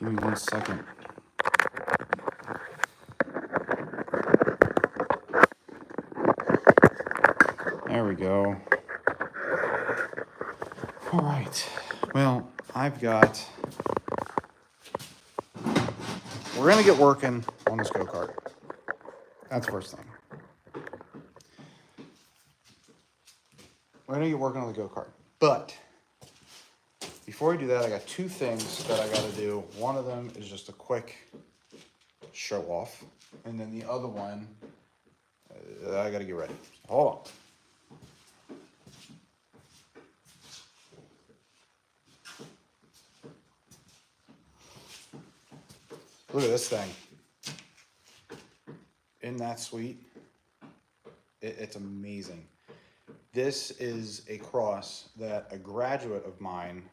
Give me 1 second. There we go. All right. Well, we're going to get working on this go-kart. That's the first thing. We're going to get working on the go-kart. But before we do that, I got 2 things that I got to do. One of them is just a quick show off. And then the other one, I got to get ready. Hold on. Look at this thing. Isn't that sweet? It's amazing. This is a cross that a graduate of mine,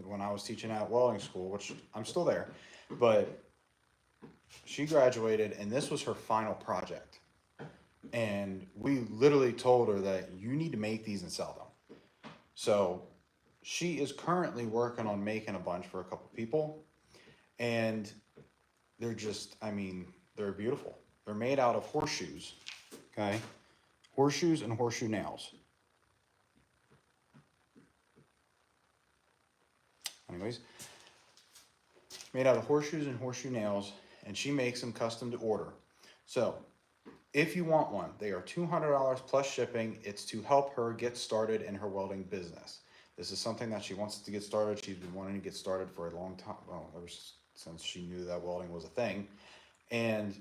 when I was teaching at welding school, which I'm still there, but she graduated and this was her final project. And we literally told her that you need to make these and sell them. So she is currently working on making a bunch for a couple people. And they're just, I mean, they're beautiful. They're made out of horseshoes, okay? Horseshoes and horseshoe nails. Anyways, made out of horseshoes and horseshoe nails, and she makes them custom to order. So if you want one, they are $200 plus shipping. It's to help her get started in her welding business. This is something that she wants to get started. She's been wanting to get started for a long time, well, ever since she knew that welding was a thing, and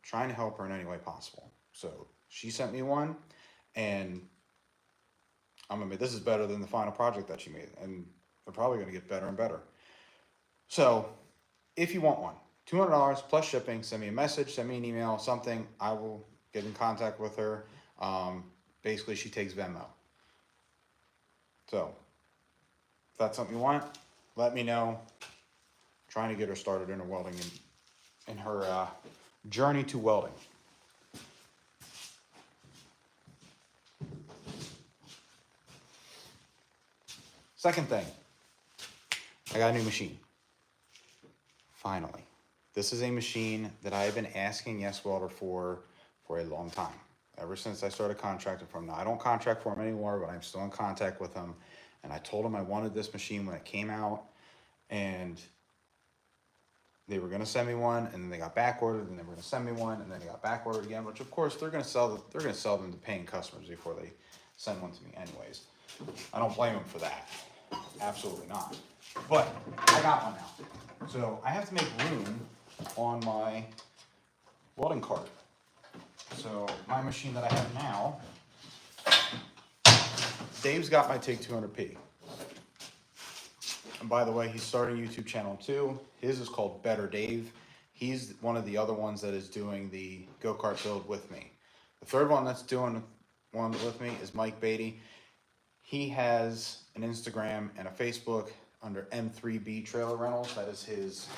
trying to help her in any way possible. So she sent me one, and I'm gonna admit, this is better than the final project that she made, and they're probably gonna get better and better. So if you want one, $200 plus shipping, send me a message, send me an email, something. I will get in contact with her. Basically, she takes Venmo. So if that's something you want, let me know. Trying to get her started in her welding and in her journey to welding. Second thing, I got a new machine. Finally. This is a machine that I have been asking Yes Welder for a long time. Ever since I started contracting for him. Now, I don't contract for him anymore, but I'm still in contact with him. And I told him I wanted this machine when it came out. And they were going to send me one, and then they got back ordered, and they were going to send me one, and then they got back ordered again, which of course they're going to sell them to paying customers before they send one to me anyways. I don't blame them for that. Absolutely not. But I got one now. So I have to make room on my welding cart. So my machine that I have now, Dave's got my TIG 200P. And by the way, he's starting a YouTube channel too. His is called Better Dave. He's one of the other ones that is doing the go-kart build with me. The third one that's doing one with me is Mike Beatty. He has an Instagram and a Facebook under M3B Trailer Rentals. That is his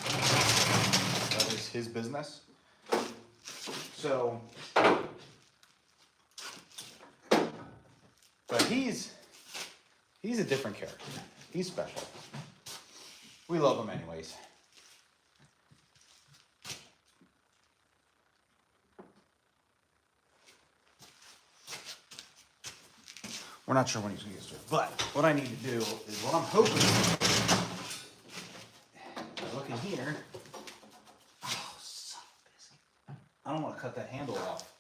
business. So, but he's a different character. He's special. We love him anyways. We're not sure when he's going to get started. But what I need to do is what I'm hoping. Look in here. Oh, son of a biscuit. I don't want to cut that handle off.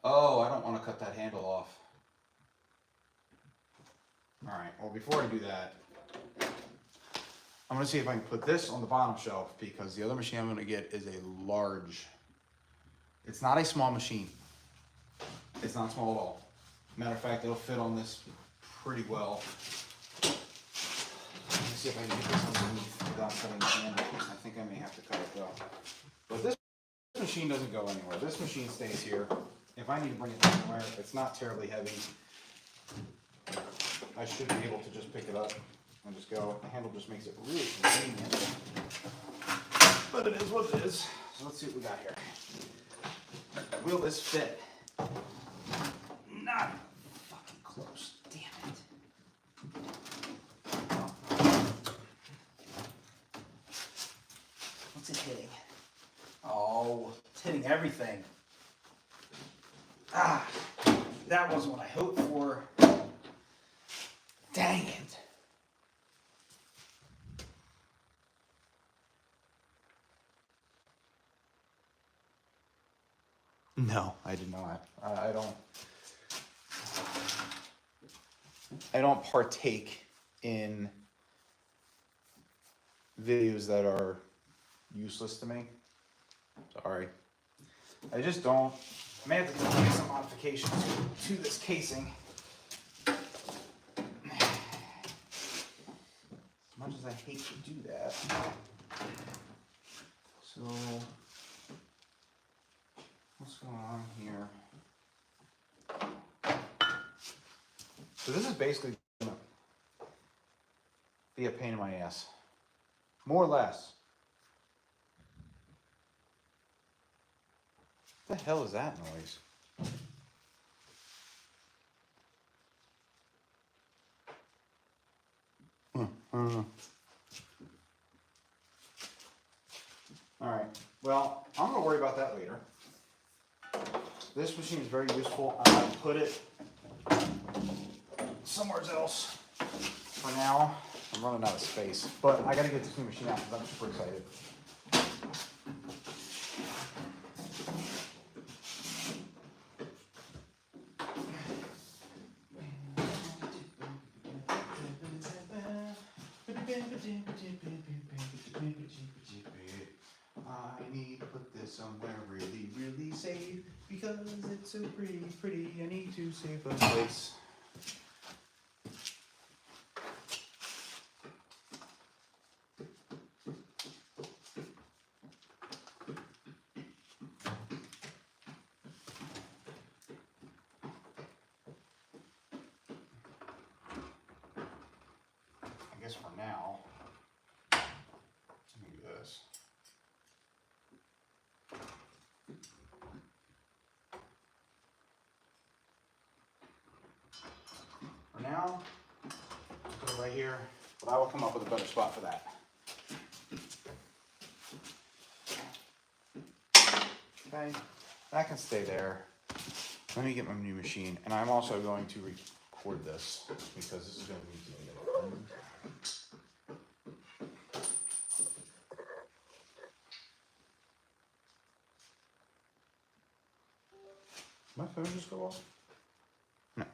Oh, I don't want to cut that handle off. All right, well, before I do that, I'm going to see if I can put this on the bottom shelf because the other machine I'm going to get is a large. It's not a small machine. It's not small at all. Matter of fact, it'll fit on this pretty well. Let me see if I can get this underneath without cutting the handle. I think I may have to cut it though. But this machine doesn't go anywhere. This machine stays here. If I need to bring it somewhere, it's not terribly heavy. I should be able to just pick it up and just go. The handle just makes it really convenient. But it is what it is. So let's see what we got here. Will this fit? Not fucking close. Damn it. hitting everything. Ah, that wasn't what I hoped for. Dang it. No, I did not. I don't partake in videos that are useless to me. Sorry. I just don't. I may have to make some modifications to this casing. As much as I hate to do that. So, what's going on here? So this is basically gonna be a pain in my ass. More or less. What the hell is that noise? Alright, well, I'm going to worry about that later. This machine is very useful. I'm going to put it somewhere else for now. I'm running out of space, but I got to get this new machine out because I'm super excited. I need to put this somewhere really, really safe because it's so pretty, pretty. I need to save a place. I guess for now, let me do this. For now, put it right here, but I will come up with a better spot for that. Okay, that can stay there. Let me get my new machine, and I'm also going to record this because this is going to be my phone just go off? No.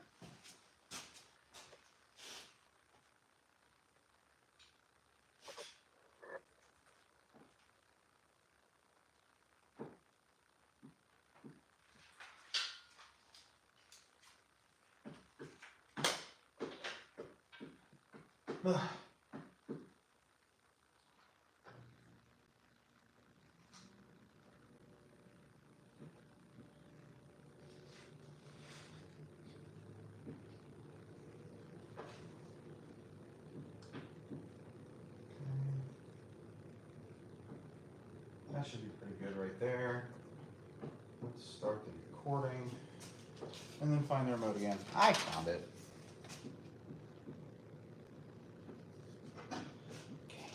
Ugh. That should be pretty good right there. Let's start the recording and then find the remote again. I found it. Okay.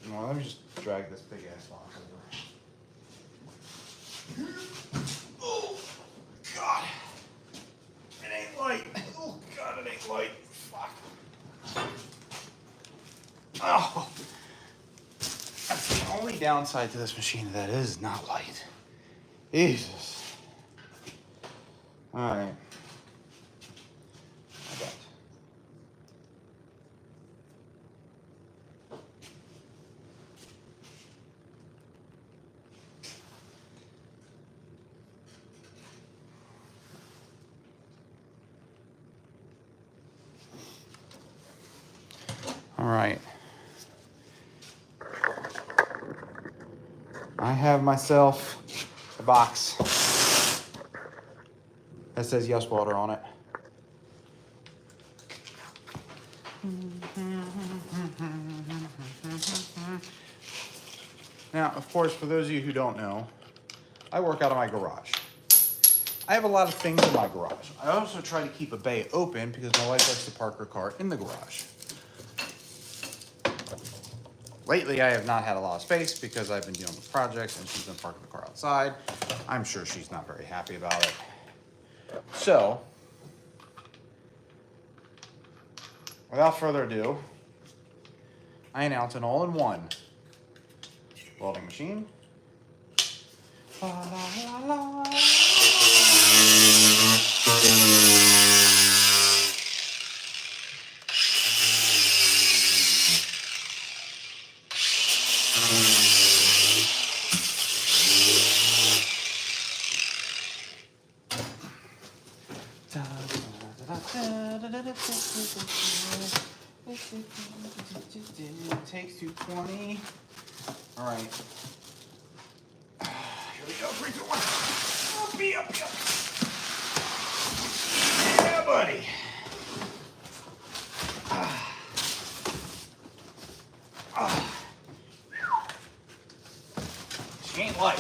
Well, let me just drag this big ass box over. Oh, God. It ain't light. Oh, God, it ain't light. Fuck. Oh. That's the only downside to this machine, that it is not light. Jesus. Alright. I got it. Alright. I have myself a box that says Yes Welder on it. Now, of course, for those of you who don't know, I work out of my garage. I have a lot of things in my garage. I also try to keep a bay open because my wife likes to park her car in the garage. Lately, I have not had a lot of space because I've been dealing with projects and she's been parking the car outside. I'm sure she's not very happy about it. So, without further ado, I announce an all-in-one welding machine. La, la, la, la. Takes 220. All right. Here we go. 3, 2, 1. Up. Yeah, buddy. She ain't light.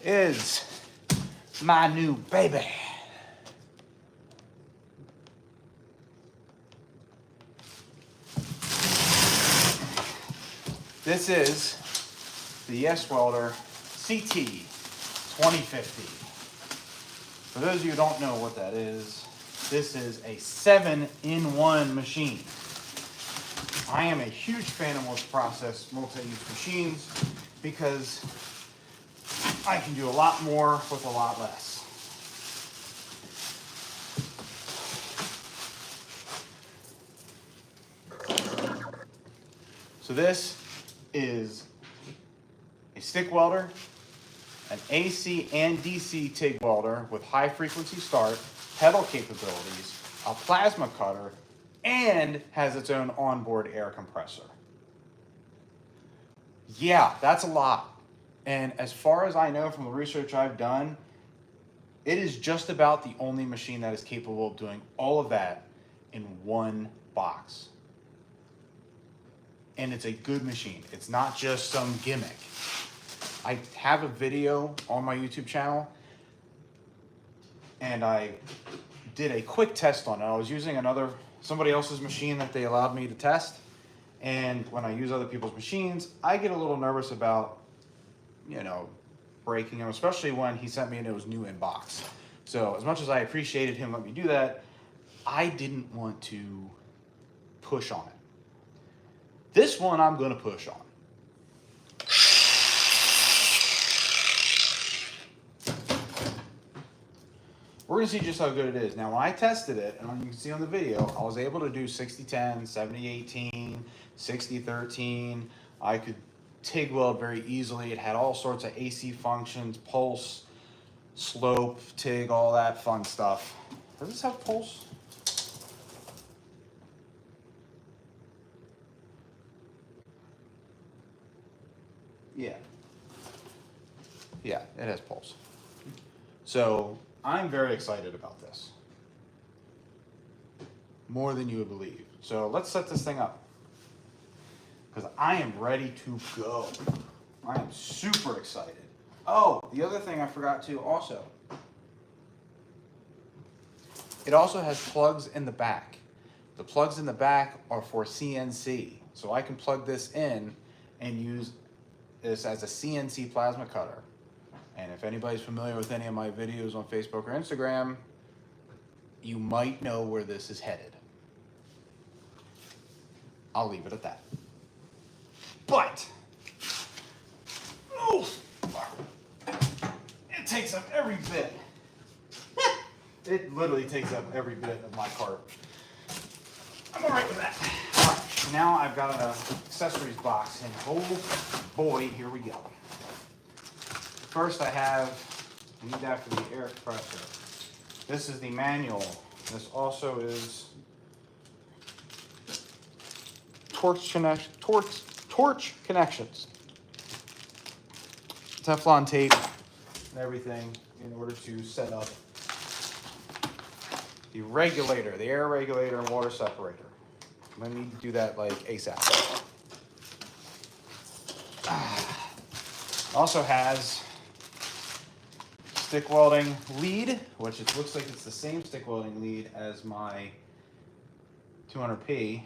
This is my new baby. This is the Welder CT 2050. For those of you who don't know what that is, this is a 7-in-1 machine. I am a huge fan of multi-process, multi-use machines because I can do a lot more with a lot less. So this is a stick welder, an AC and DC TIG welder with high frequency start, pedal capabilities, a plasma cutter, and has its own onboard air compressor. Yeah, that's a lot. And as far as I know from the research I've done, it is just about the only machine that is capable of doing all of that in one box. And it's a good machine. It's not just some gimmick. I have a video on my YouTube channel and I did a quick test on it. I was using somebody else's machine that they allowed me to test. And when I use other people's machines, I get a little nervous about, breaking them, especially when he sent me and it was new in box. So as much as I appreciated him letting me do that, I didn't want to push on it. This one I'm gonna push on. We're gonna see just how good it is. Now, when I tested it, and you can see on the video, I was able to do 60-10, 70-18, 60-13. I could TIG weld very easily. It had all sorts of AC functions, pulse, slope, TIG, all that fun stuff. Does this have pulse? Yeah, it has pulse. So I'm very excited about this. More than you would believe. So let's set this thing up. Because I am ready to go. I am super excited. Oh, the other thing I forgot to also. It also has plugs in the back. The plugs in the back are for CNC. So I can plug this in and use this as a CNC plasma cutter. And if anybody's familiar with any of my videos on Facebook or Instagram, you might know where this is headed. I'll leave it at that. But, it takes up every bit. It literally takes up every bit of my cart. I'm all right with that. All right, now I've got an accessories box, and oh boy, here we go. First I need that for the air compressor. This is the manual. This also is torch connections. Teflon tape and everything in order to set up the regulator, the air regulator and water separator. I'm gonna need to do that like ASAP. Also has stick welding lead, which it looks like it's the same stick welding lead as my 200p,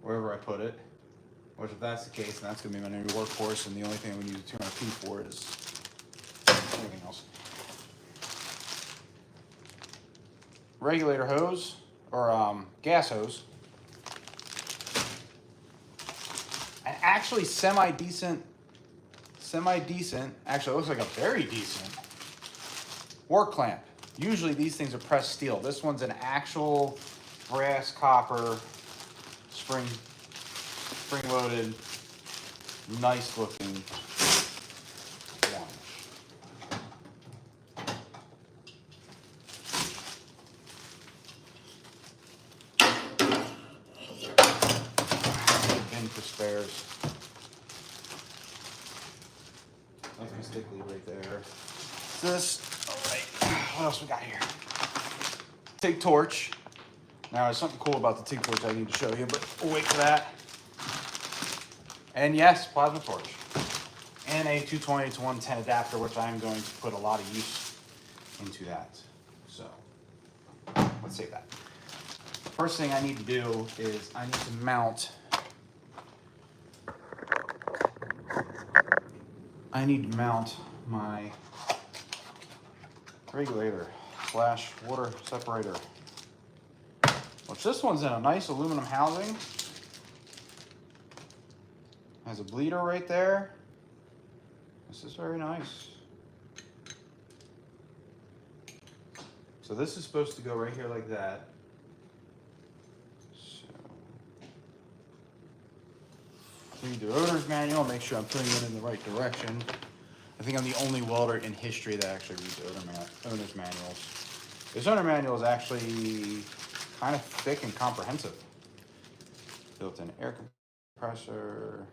wherever I put it. Which if that's the case, then that's going to be my new workhorse, and the only thing I'm going to use the 200p for is anything else. Regulator hose, or gas hose. And actually semi-decent, actually it looks like a very decent work clamp. Usually these things are pressed steel. This one's an actual brass copper spring loaded, nice looking one. Bin for spares. That's my stick lead right there. This, all right, what else we got here? TIG torch. Now there's something cool about the TIG torch I need to show you, but we'll wait for that. And yes, plasma torch. And a 220 to 110 adapter, which I'm going to put a lot of use into that. So, let's save that. First thing I need to do is I need to mount my regulator / water separator, which this one's in a nice aluminum housing. Has a bleeder right there. This is very nice. So this is supposed to go right here like that. So, read the owner's manual, make sure I'm putting it in the right direction. I think I'm the only welder in history that actually reads the owner's manuals. This owner manual is actually kind of thick and comprehensive. Built-in air compressor.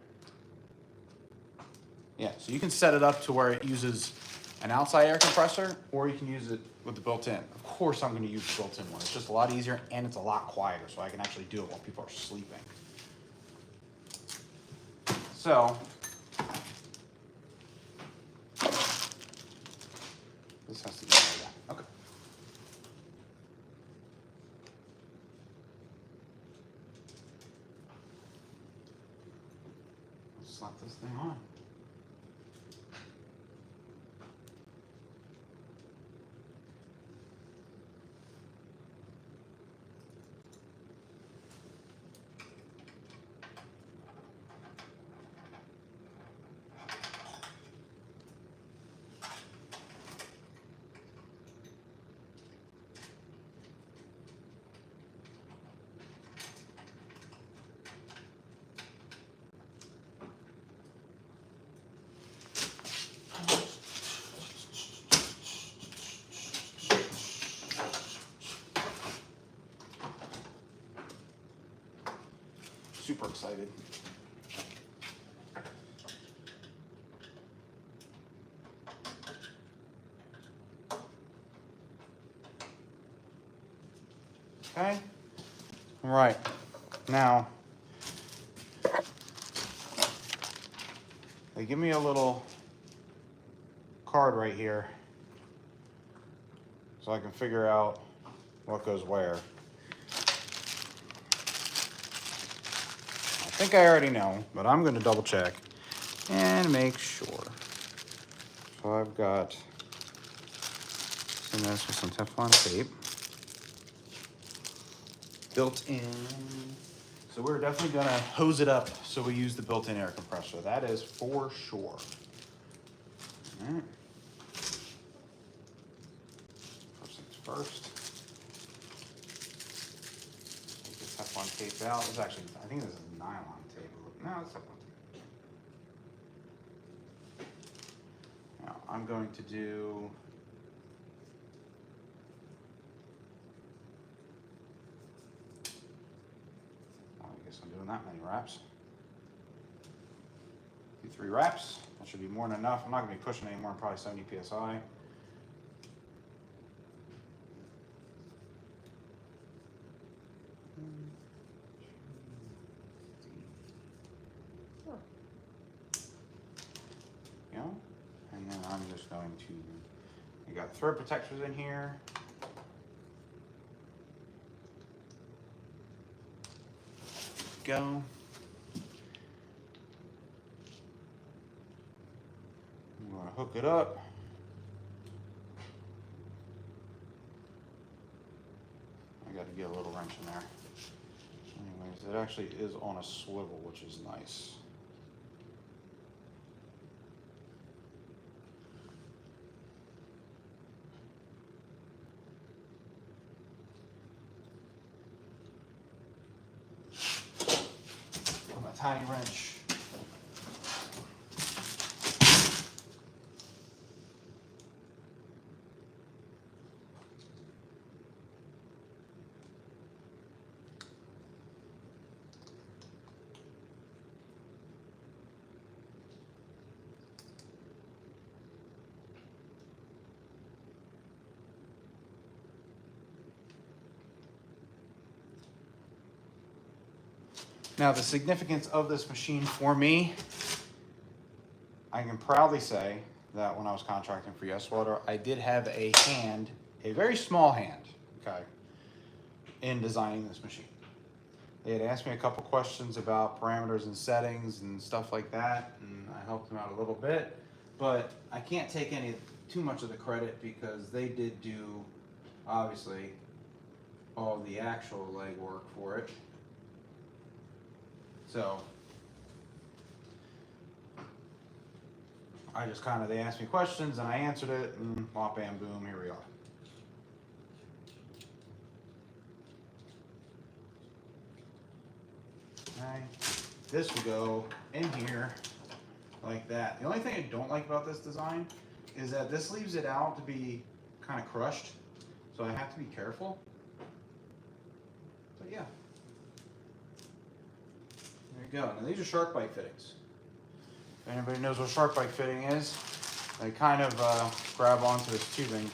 Yeah, so you can set it up to where it uses an outside air compressor, or you can use it with the built-in. Of course, I'm going to use the built-in one. It's just a lot easier, and it's a lot quieter, so I can actually do it while people are sleeping. So, this has to go like that. Okay. Let's slap this thing on. Super excited. Okay. All right. Now, they give me a little card right here so I can figure out what goes where. I think I already know, but I'm going to double check and make sure. So I've got some of this with some Teflon tape. Built in. So we're definitely going to hose it up so we use the built-in air compressor. That is for sure. All right. First things first. Take the Teflon tape out. It's actually, I think this is nylon tape. No, it's Teflon tape. Now I'm going to do I'm doing that many wraps. 3 wraps. That should be more than enough. I'm not going to be pushing any more than probably 70 psi. You know, and then I'm just just going to, you got thread protectors in here. Go. You want to hook it up. I got to get a little wrench in there. Anyways, it actually is on a swivel, which is nice. With my tiny wrench. Now, the significance of this machine for me, I can proudly say that when I was contracting for Yes Welder, I did have a hand, a very small hand, okay, in designing this machine. They had asked me a couple questions about parameters and settings and stuff like that, and I helped them out a little bit, but I can't take too much of the credit because they did do, obviously, all the actual legwork for it. So I just they asked me questions and I answered it, and whop, bam, boom, here we are. Okay. This will go in here like that. The only thing I don't like about this design is that this leaves it out to be kind of crushed, so I have to be careful. But yeah. There you go. Now these are shark bite fittings. If anybody knows what shark bite fitting is, they kind of grab onto this tubing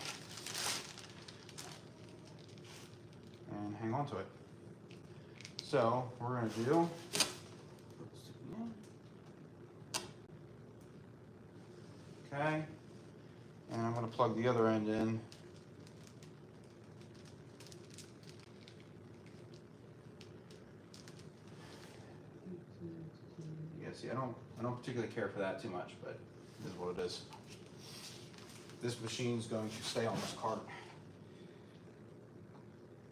and hang on to it. So we're going to do, okay, and I'm going to plug the other end in. See, I don't particularly care for that too much, but it is what it is. This machine's going to stay on this cart,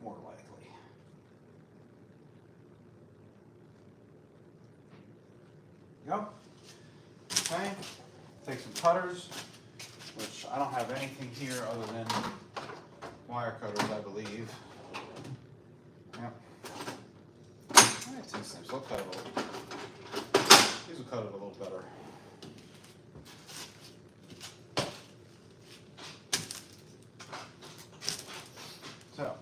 more likely. Go. Okay. Take some cutters, which I don't have anything here other than wire cutters, I believe. Yep. Alright, these things look cut a little. These will cut it a little better. So,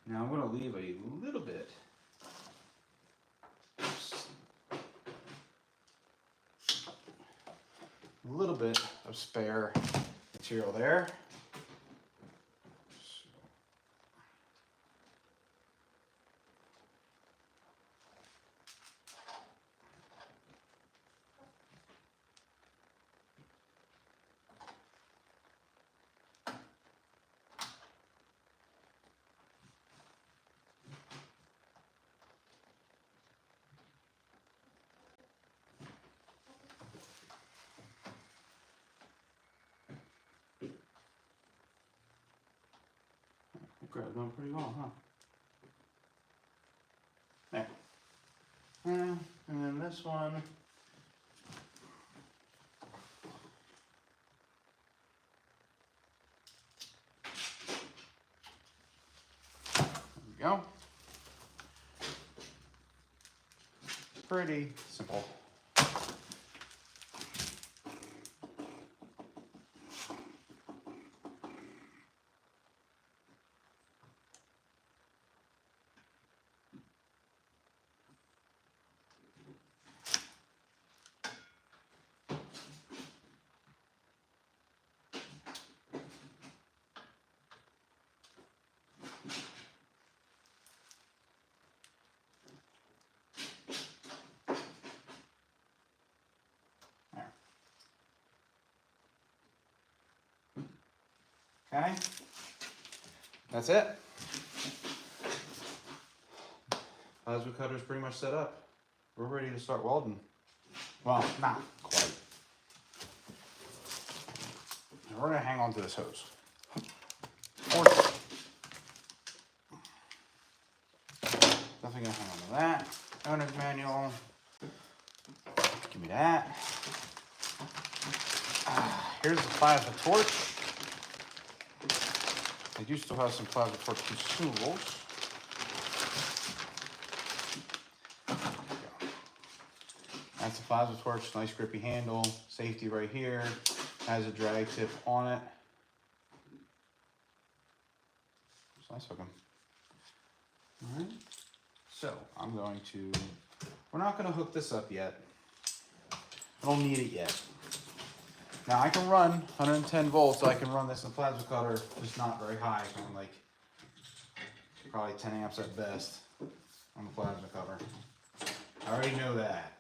now I'm going to leave a little bit. A little bit of spare material there. Grabbed on pretty well, huh? There. And then this one. There we go. Pretty simple. Okay, that's it. Plasma cutter's pretty much set up. We're ready to start welding. Well, not quite. We're gonna hang on to this hose. Definitely gonna hang on to that. Owner's manual. Give me that. Here's the plasma torch. I do still have some plasma torch consumables. That's a plasma torch, nice grippy handle, safety right here, has a drag tip on it. It's nice hooking. All right, so I'm going to, we're not going to hook this up yet. I don't need it yet. Now I can run 110 volts, so I can run this in the plasma cutter, just not very high, kind of like probably 10 amps at best on the plasma cutter. I already know that.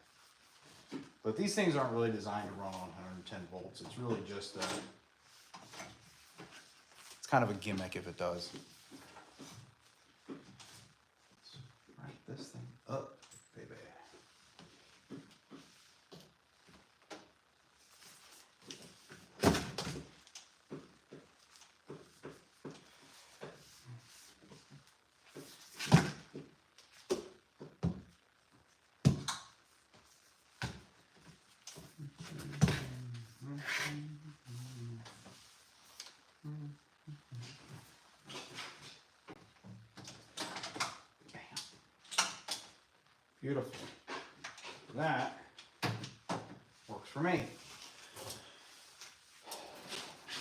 But these things aren't really designed to run on 110 volts. It's really just, it's kind of a gimmick if it does. Let's wrap this thing up, baby. Beautiful. That works for me.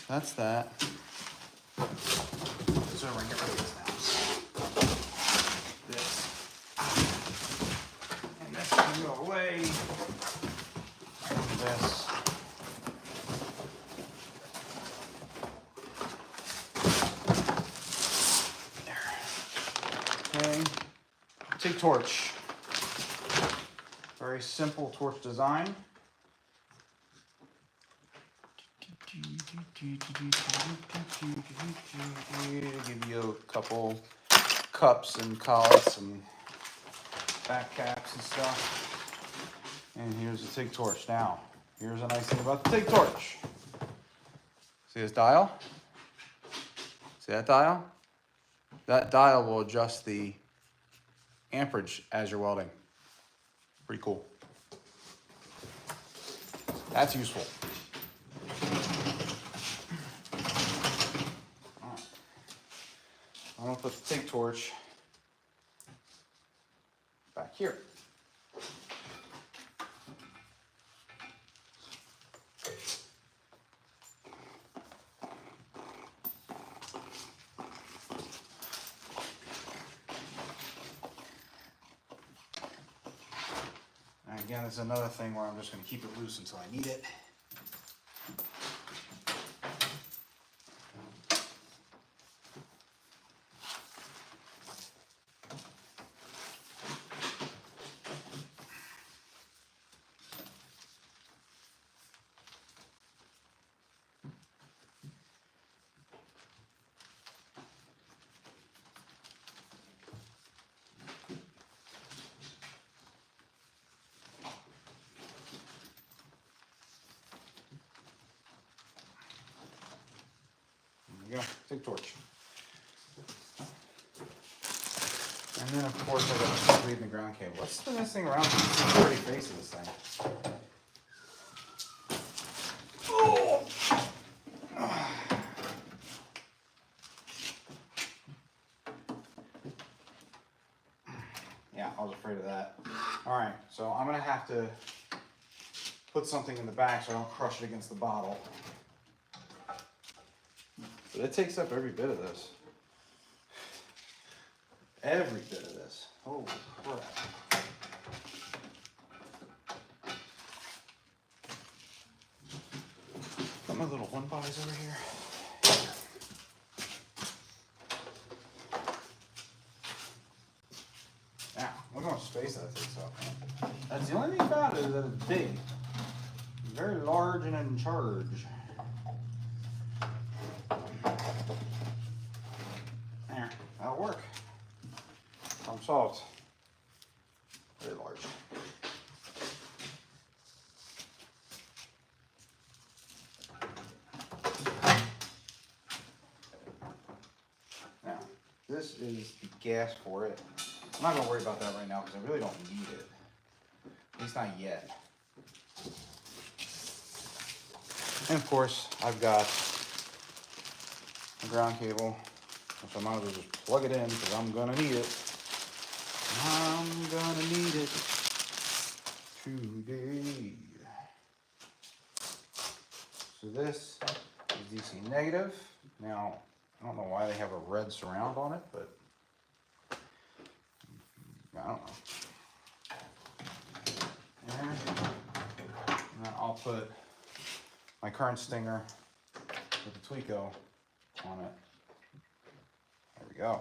That's that. So we're gonna get rid of this now. This. And this can go away. This. There. Okay. Take torch. Very simple torch design. Give you a couple cups and collets and back caps and stuff. And here's the TIG torch. Now, here's a nice thing about the TIG torch. See this dial? See that dial? That dial will adjust the amperage as you're welding. Pretty cool. That's useful. All right. I'm gonna put the TIG torch back here. Again, it's another thing where I'm just going to keep it loose until I need it. There you go, TIG torch. And then of course I got to start reading the ground cable. Let's spin this thing around so you can see the pretty face of this thing. Oh! Yeah, I was afraid of that. Alright, so I'm going to have to put something in the back so I don't crush it against the bottle. But it takes up every bit of this. Every bit of this. Holy crap. Got my little 1-bys over here. Now, look how much space that takes up. That's the only thing about it is that it's big. Very large and in charge. Problem solved. Very large. Now, this is the gas for it. I'm not going to worry about that right now because I really don't need it. At least not yet. And of course, I've got a ground cable, which I might as well just plug it in because I'm going to need it. I'm going to need it today. So this is DC negative. Now, I don't know why they have a red surround on it, but I don't know. And then I'll put my current stinger with the Tweeko on it. There we go.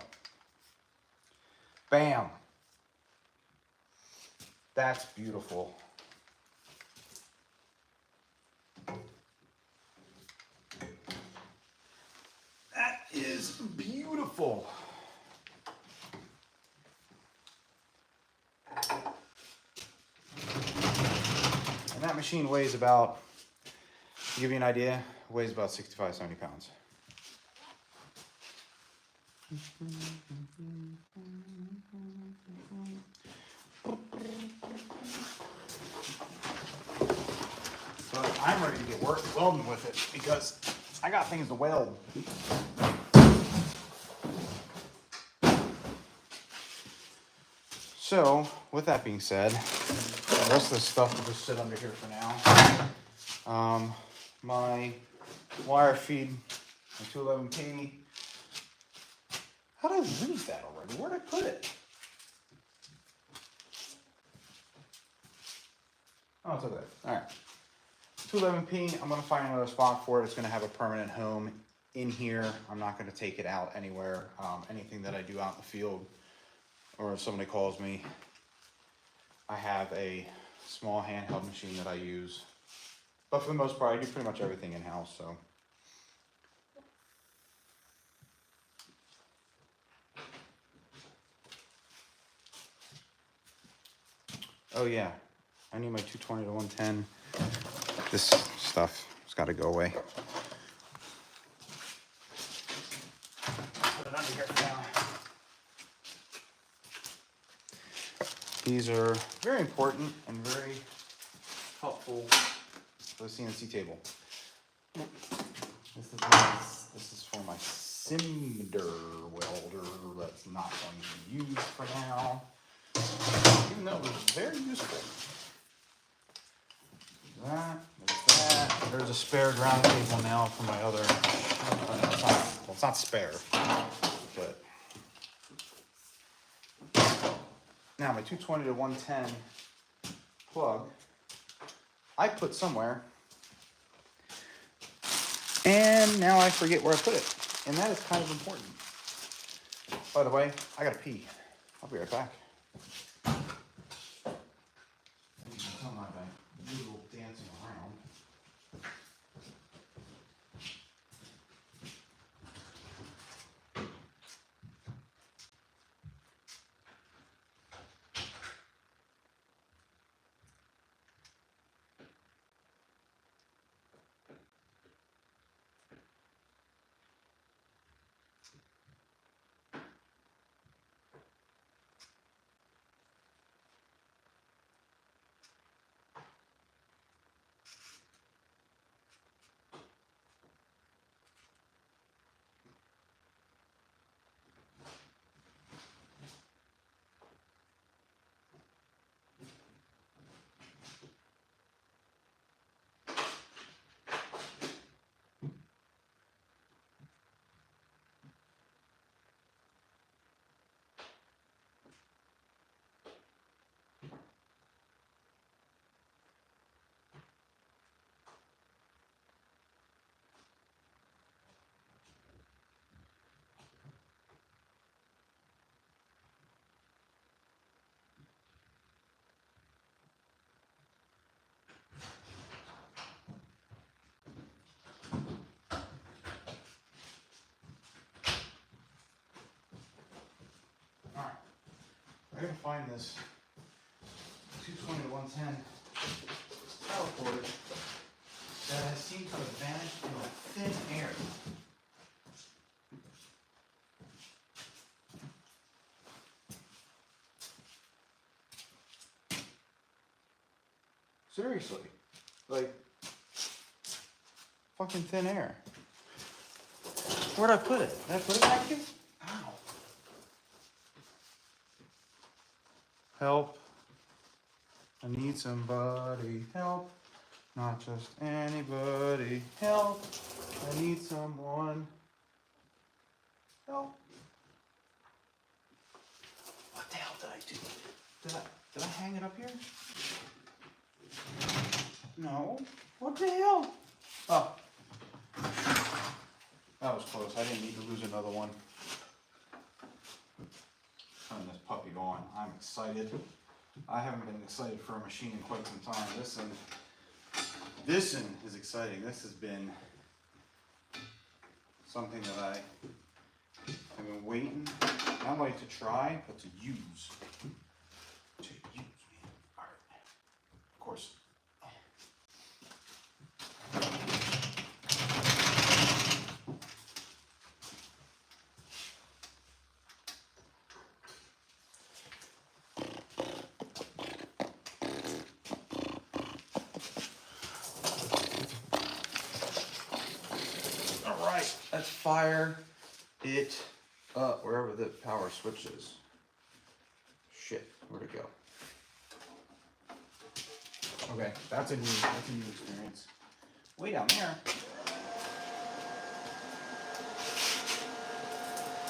Bam! That's beautiful. That is beautiful. And that machine weighs about, to give you an idea, weighs about 65, 70 pounds. But I'm ready to get welding with it because I got things to weld. So, with that being said, the rest of this stuff will just sit under here for now. My wire feed, my 211P. How did I lose that already? Where did I put it? Oh, it's over there. All right. 211P, I'm going to find another spot for it. It's going to have a permanent home in here. I'm not going to take it out anywhere. Anything that I do out in the field, or if somebody calls me, I have a small handheld machine that I use. But for the most part, I do pretty much everything in-house, so. Oh yeah, I need my 220 to 110. This stuff has got to go away. Put it under here for now. These are very important and very helpful for the CNC table. This is for my cinder welder that's not going to be used for now, even though it was very useful. There's a spare ground cable now for my other, it's not spare, but now my 220 to 110 plug, I put somewhere, and now I forget where I put it, and that is kind of important. By the way, I gotta pee. I'll be right back. Tell my little dancing around. I gotta find this 220 to 110 power cord that has seemed to have vanished into thin air. Seriously, like fucking thin air. Where'd I put it? Did I put it back here? Ow. Help. I need somebody. Help. Not just anybody. Help. I need someone. Help. What the hell did I do? Did I hang it up here? No. What the hell? Oh. That was close. I didn't need to lose another one. Turn this puppy on. I'm excited. I haven't been excited for a machine in quite some time. This one is exciting. This has been something that I have been waiting, not only to try, but to use. To use, man. All right. Of course. Let's fire it up wherever the power switch is. Shit, where'd it go? Okay, that's a new experience. Way down there.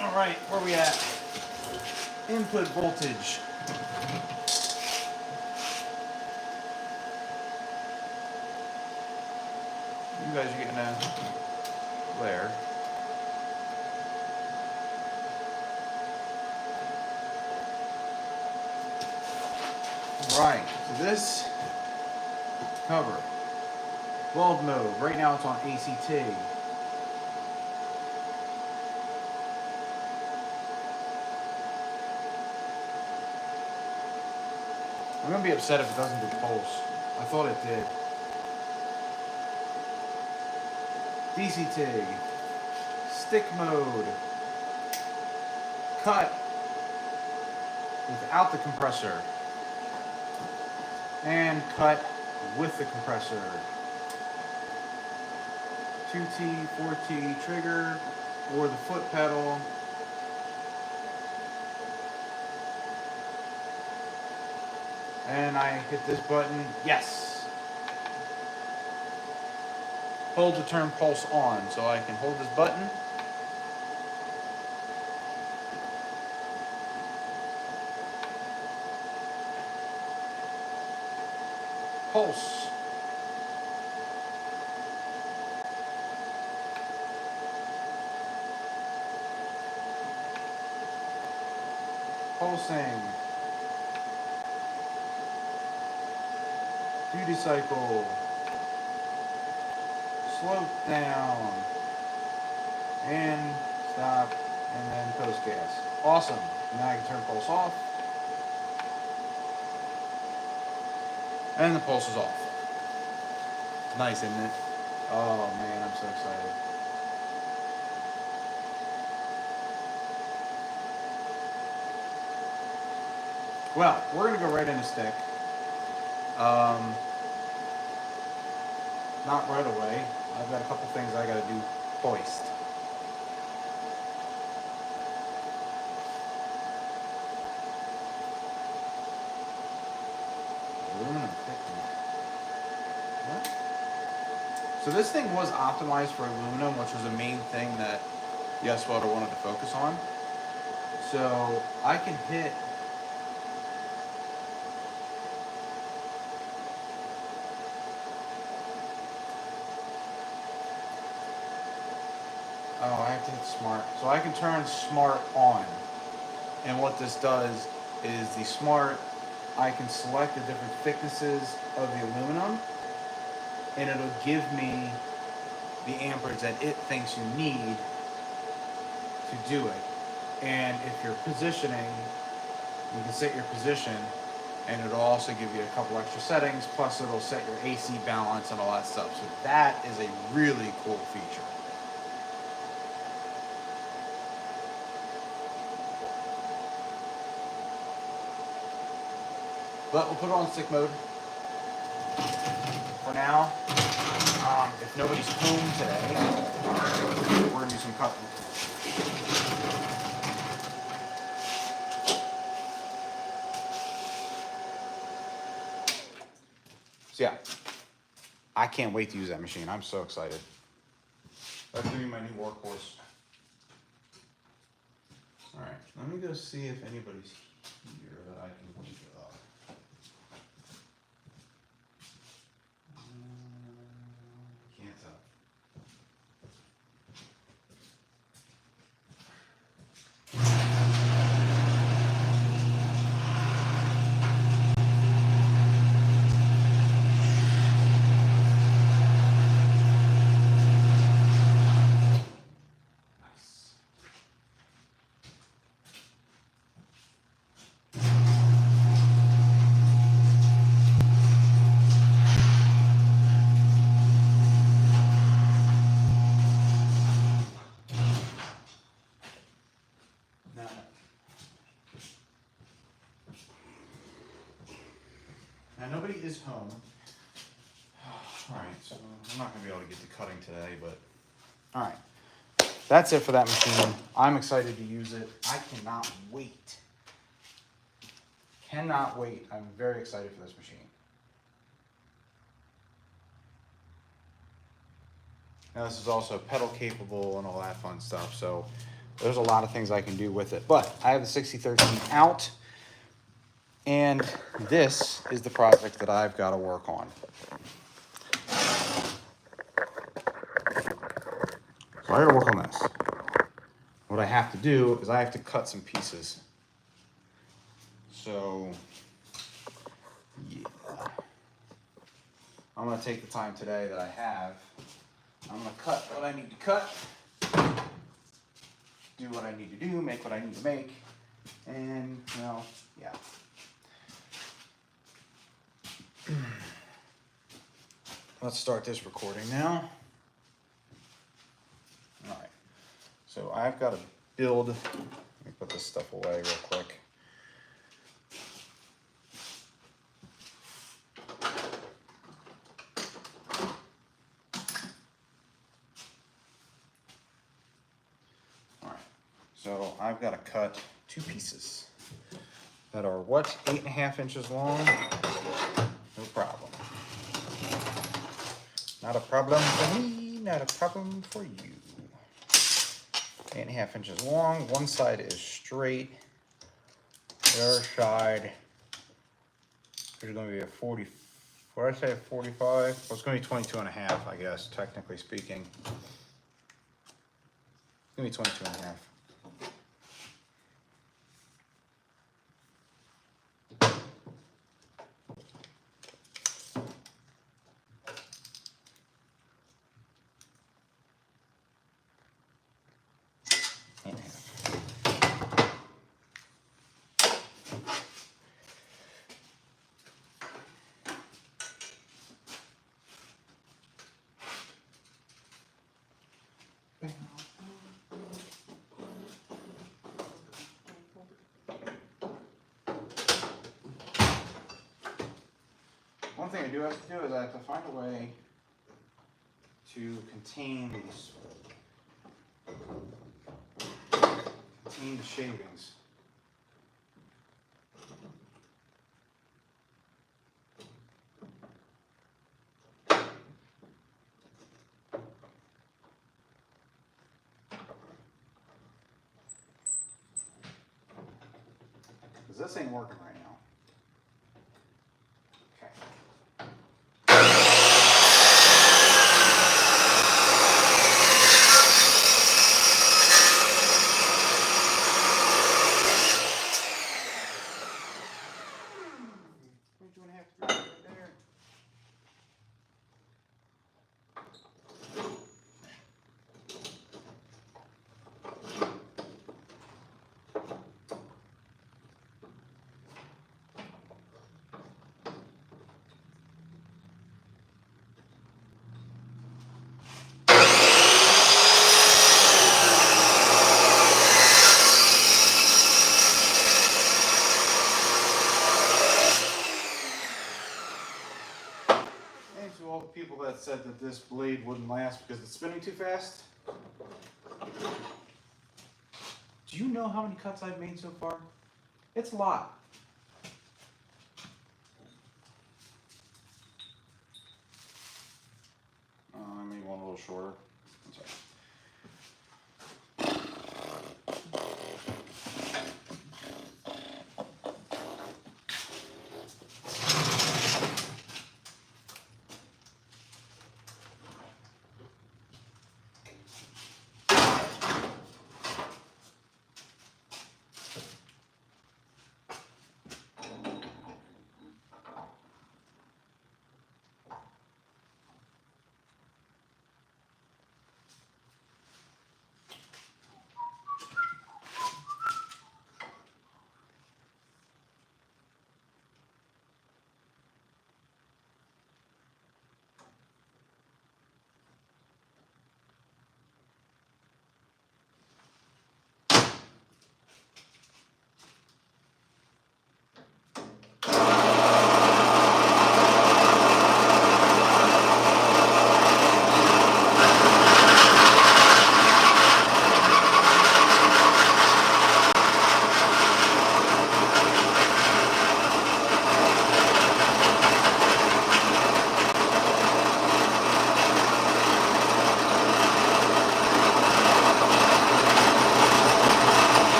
All right, where are we at? Input voltage. You guys are getting a glare. Right, so this cover, weld mode, right now it's on ACT. I'm gonna be upset if it doesn't do pulse. I thought it did. DCT, stick mode, cut without the compressor, and cut with the compressor. 2T, 4T trigger, or the foot pedal. And I hit this button, yes. Hold to turn pulse on, so I can hold this button. Pulse. Pulsing. Duty cycle. Slope down. And stop. And then post gas. Awesome. Now I can turn pulse off. And the pulse is off. Nice, isn't it? Oh man, I'm so excited. Well, we're gonna go right into stick. Not right away. I've got a couple things I gotta do hoist. Aluminum thickness. What? So this thing was optimized for aluminum, which was the main thing that Yes Welder wanted to focus on. So I can hit I have to hit smart. So I can turn smart on. And what this does is the smart, I can select the different thicknesses of the aluminum, and it'll give me the amperage that it thinks you need to do it. And if you're positioning You can set your position, and it'll also give you a couple extra settings, plus it'll set your AC balance and all that stuff. So that is a really cool feature. But we'll put it on stick mode for now. If nobody's home today, we're gonna do some cutting. So yeah, I can't wait to use that machine. I'm so excited. That's gonna be my new workhorse. All right, let me go see if anybody's here that I can wake up. Can't tell. Now nobody is home. All right, so I'm not gonna be able to get to cutting today, but all right. That's it for that machine. I'm excited to use it. I cannot wait. Cannot wait. I'm very excited for this machine. Now this is also pedal capable and all that fun stuff, so there's a lot of things I can do with it. But I have the 6013 out, and this is the project that I've got to work on. So I got to work on this. What I have to do is I have to cut some pieces. So, yeah. I'm going to take the time today that I have. I'm going to cut what I need to cut, do what I need to do, make what I need to make, and, you know, yeah. Let's start this recording now. All right, so I've got to build, let me put this stuff away real quick. All right, so I've got to cut two pieces that are what, 8.5 inches long? No problem. Not a problem for me, not a problem for you. 8.5 inches long. One side is straight. The other side is going to be a 40. What did I say, 45? Well, it's going to be 22 and a half, I guess, technically speaking. It's going to be 22 and a half. One thing I do have to do is I have to find a way to contain these, contain the shavings. Because this ain't working right now. Okay. that said that this blade wouldn't last because it's spinning too fast. Do you know how many cuts I've made so far? It's a lot. I made one a little shorter. I'm sorry.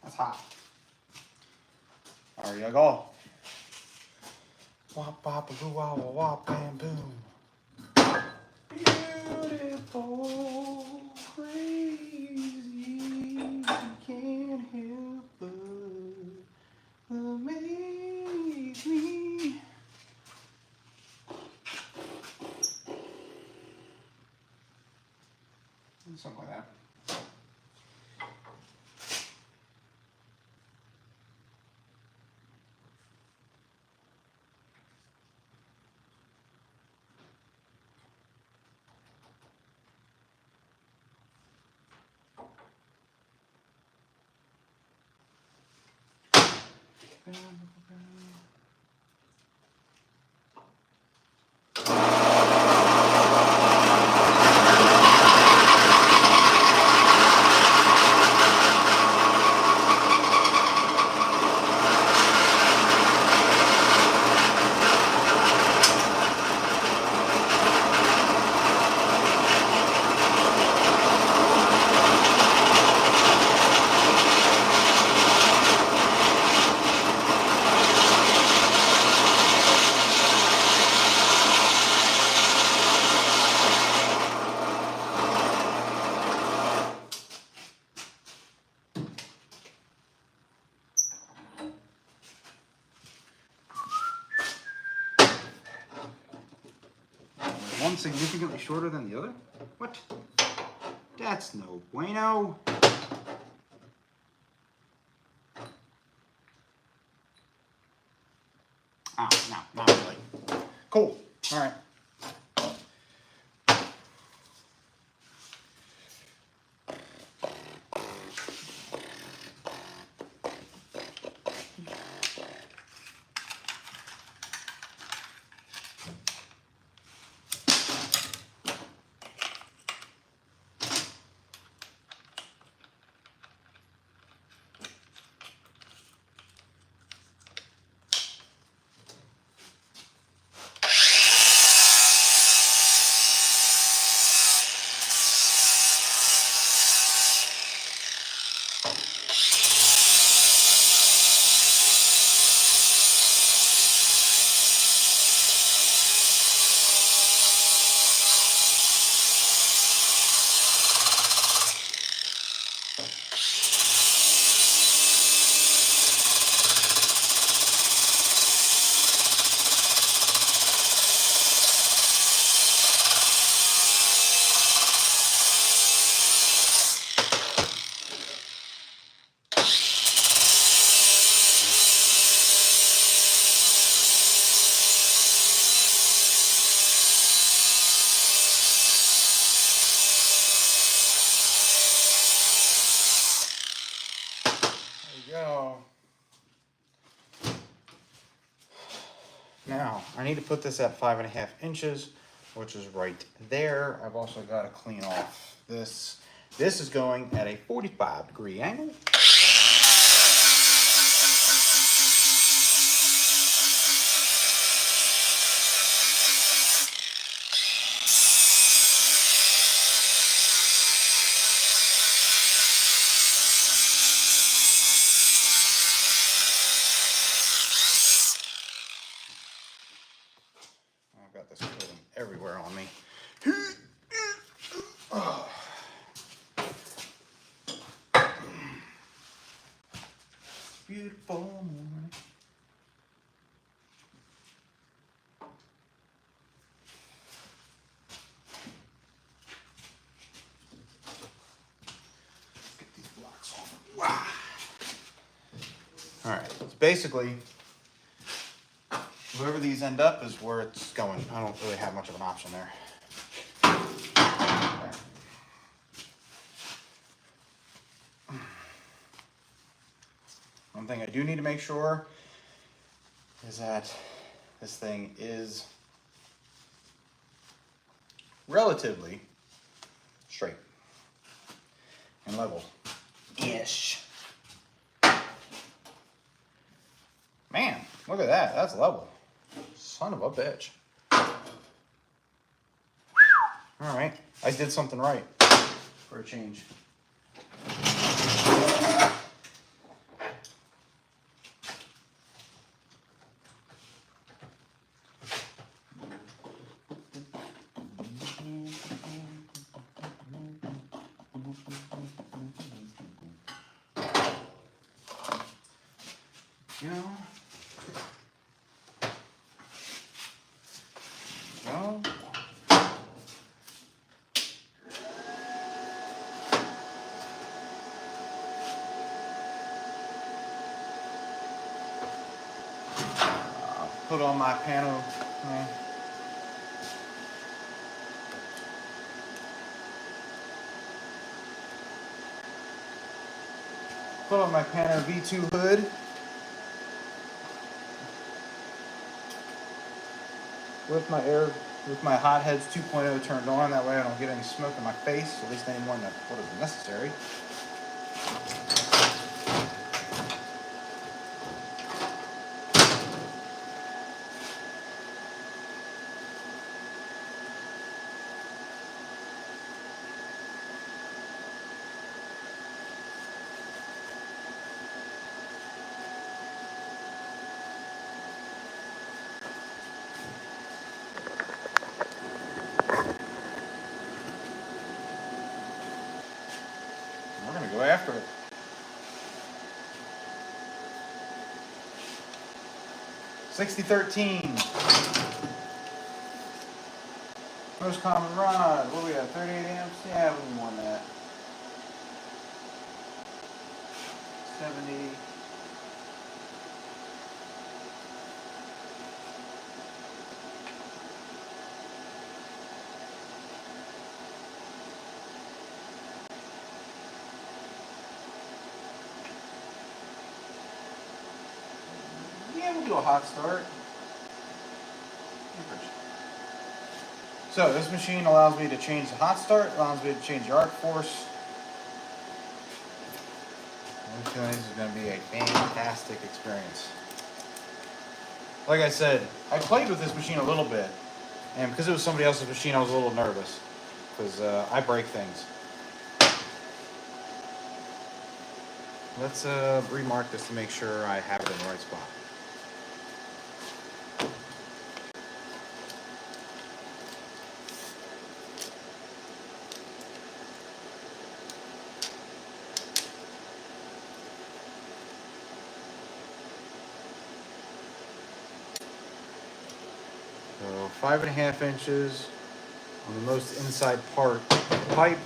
That's hot. There you go. Wop, bop, boo, wop, wop, bam, boom. Beautiful, crazy, can't help but amaze me. Something like that. One significantly shorter than the other? What? That's no bueno. Oh, no, not really. Cool. All right. we go. Now, I need to put this at 5.5 inches, which is right there. I've also got to clean off this. This is going at a 45-degree angle. I've got this coating everywhere on me. Beautiful morning. Get these blocks off. Wow. All right, so basically, wherever these end up is where it's going. I don't really have much of an option there. One thing I do need to make sure is that this thing is relatively straight and level-ish. Man, look at that. That's level. Son of a bitch. All right, I did something right for a change. You know, go. Put on my panel. Put on my Pano V2 hood. With my hot heads 2.0 turned on. That way I don't get any smoke in my face, at least any more than what is necessary. We're gonna go after it. $6013. Most common rod. What do we got? 38 amps? Yeah, we need more than that. 70. Yeah, we'll do a hot start. So this machine allows me to change the hot start, allows me to change the arc force. I'm feeling this is going to be a fantastic experience. Like I said, I played with this machine a little bit, and because it was somebody else's machine, I was a little nervous, because I break things. Let's remark this to make sure I have it in the right spot. So 5.5 inches on the most inside part of the pipe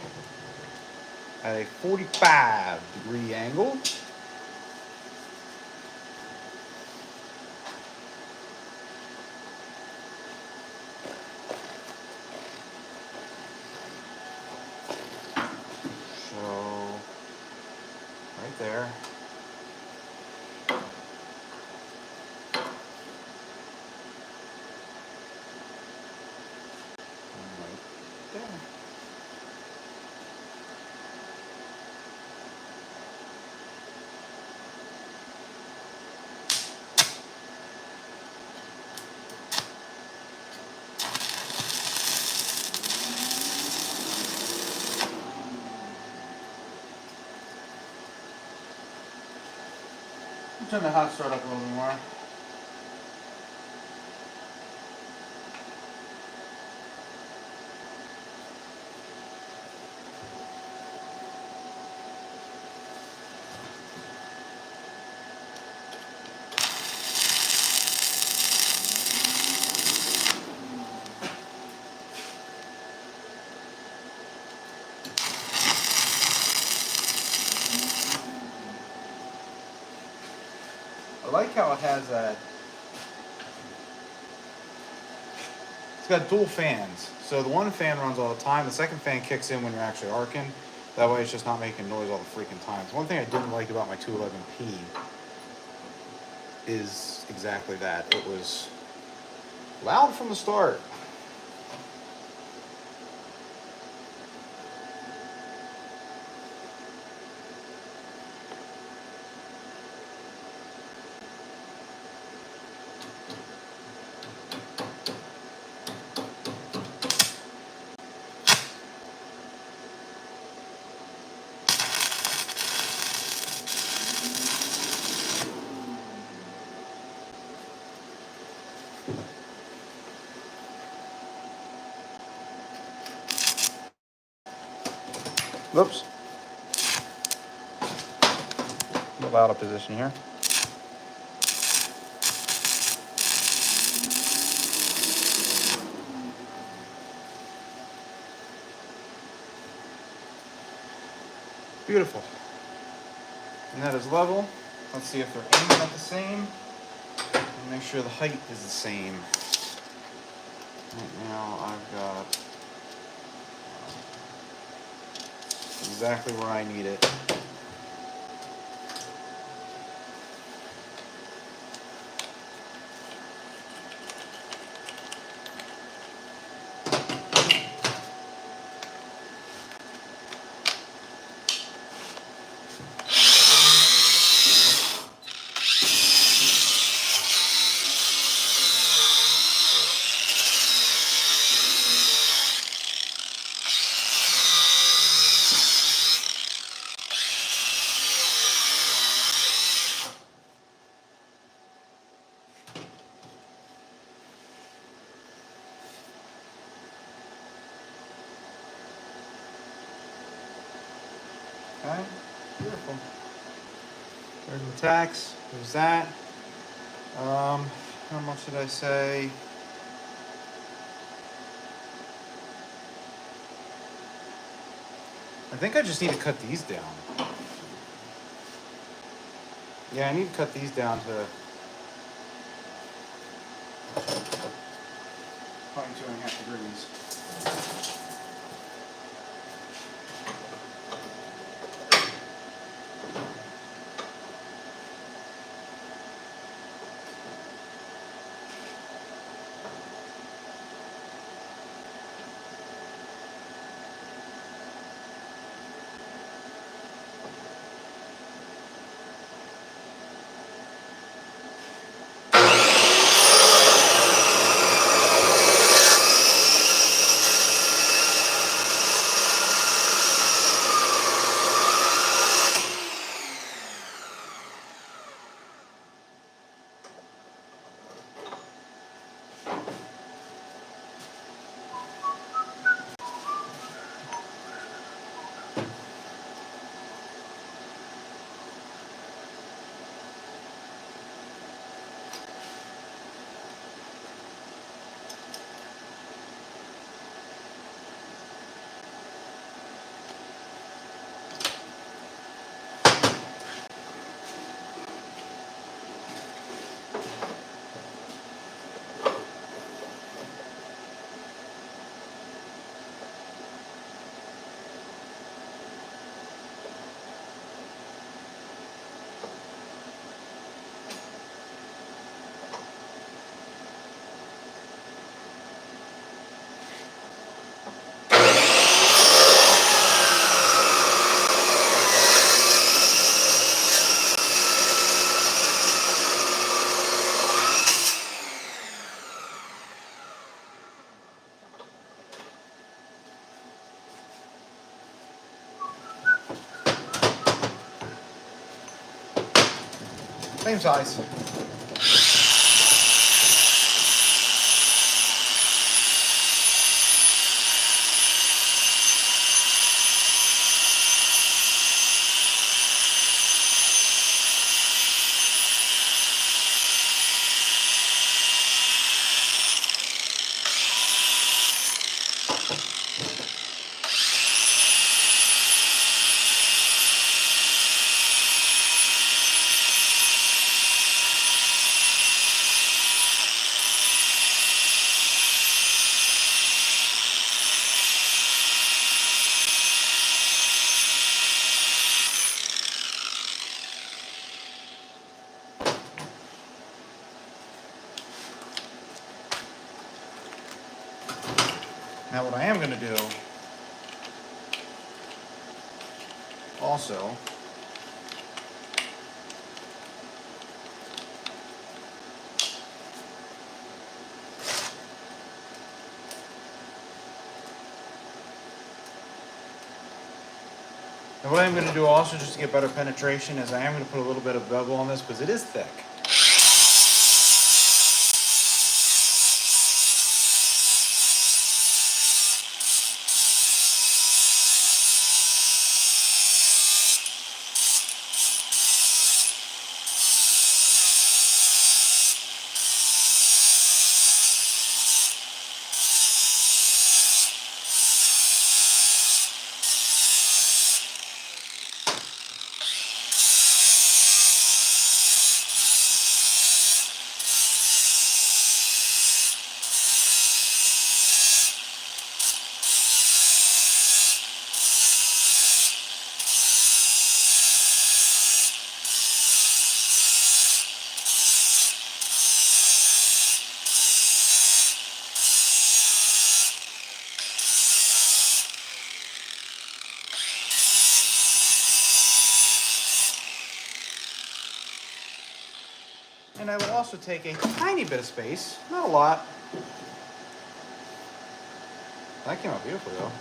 at a 45-degree angle. So right there. turn the hot start up a little bit more. I like how it has that. It's got dual fans. So the one fan runs all the time. The second fan kicks in when you're actually arcing. That way it's just not making noise all the freaking time. One thing I didn't like about my 211P is exactly that. It was loud from the start. Whoops. Move out of position here. Beautiful. And that is level. Let's see if they're aiming at the same. And make sure the height is the same. Right now I've got exactly where I need it. Okay, beautiful. There's the tacks, there's that. How much did I say? I think I just need to cut these down. Yeah, I need to cut these down to 22.5 degrees. Same size. Now what I am going to do also just to get better penetration is I am going to put a little bit of bevel on this because it is thick. And I will also take a tiny bit of space, not a lot. That came out beautifully though.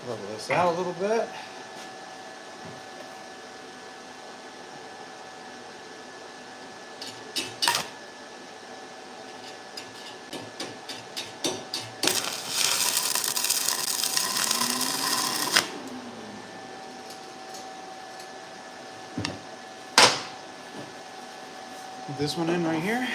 Level this out a little bit. Put this one in right here.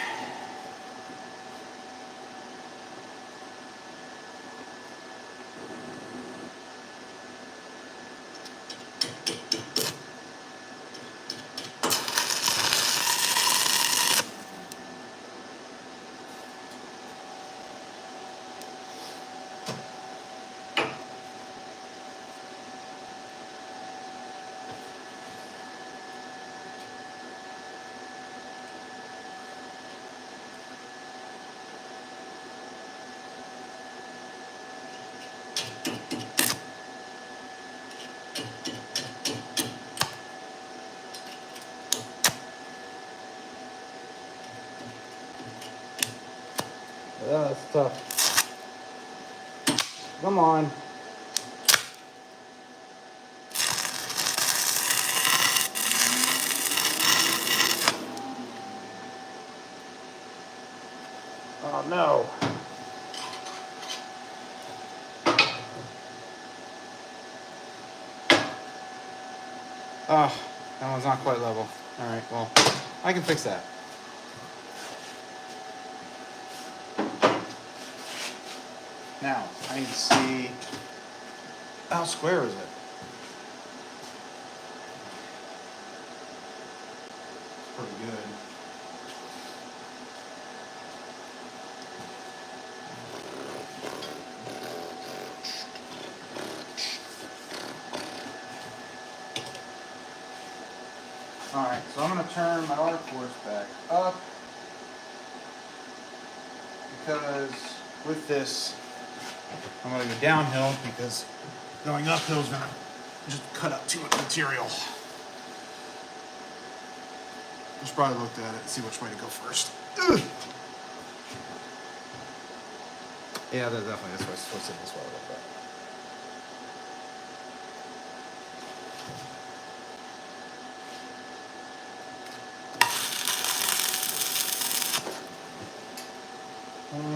That's tough. Come on. Oh no. Oh, that one's not quite level. All right, well, I can fix that. Now, I need to see, how square is it? It's pretty good. Alright, so I'm going to turn my arc force back up because with this I'm going to go downhill because going uphill is going to just cut up too much material. Just probably looked at it and see which way to go first. Ugh. Yeah, there's definitely this way. Switch it this way a little bit.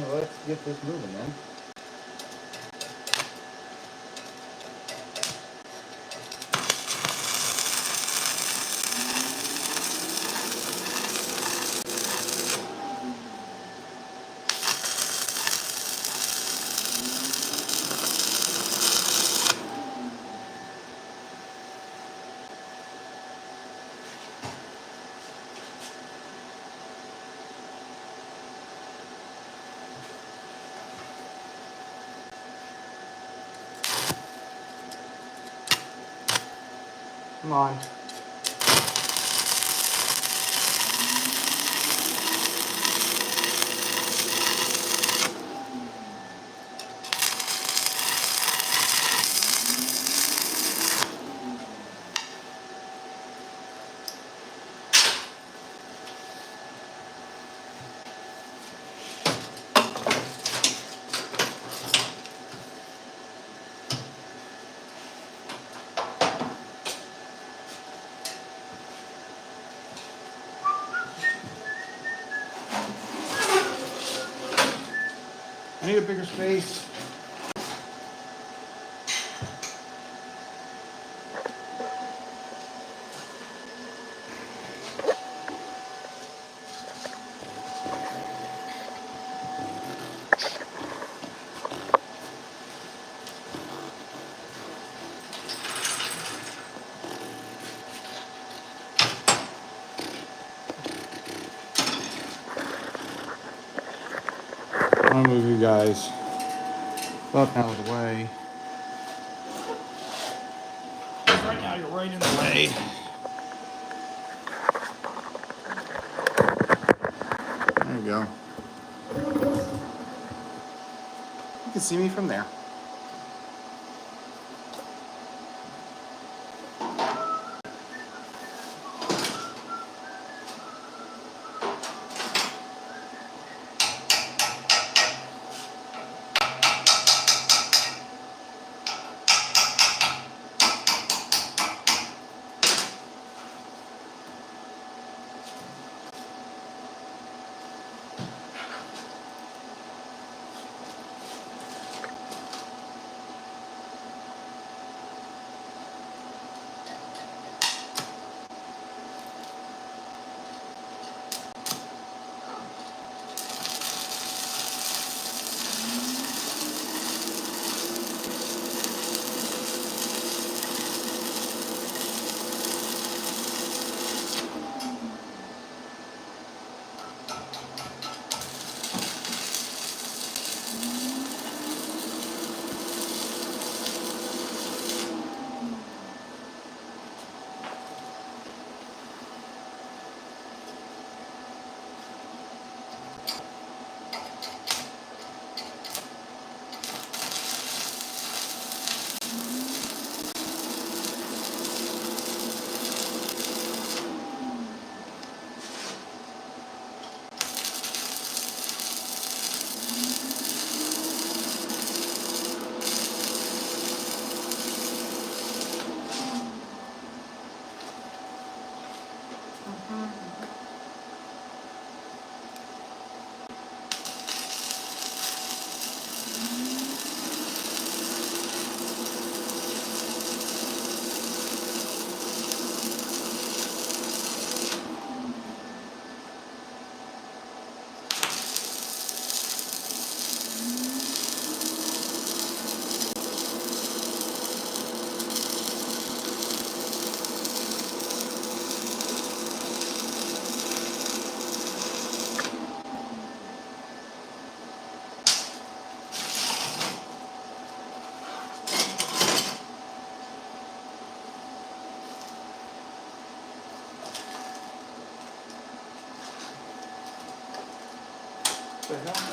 Let's get this moving then. Come on. I need a bigger space. I'm gonna move you guys up out of the way. Right now you're right in the way. There you go. You can see me from there. The hell?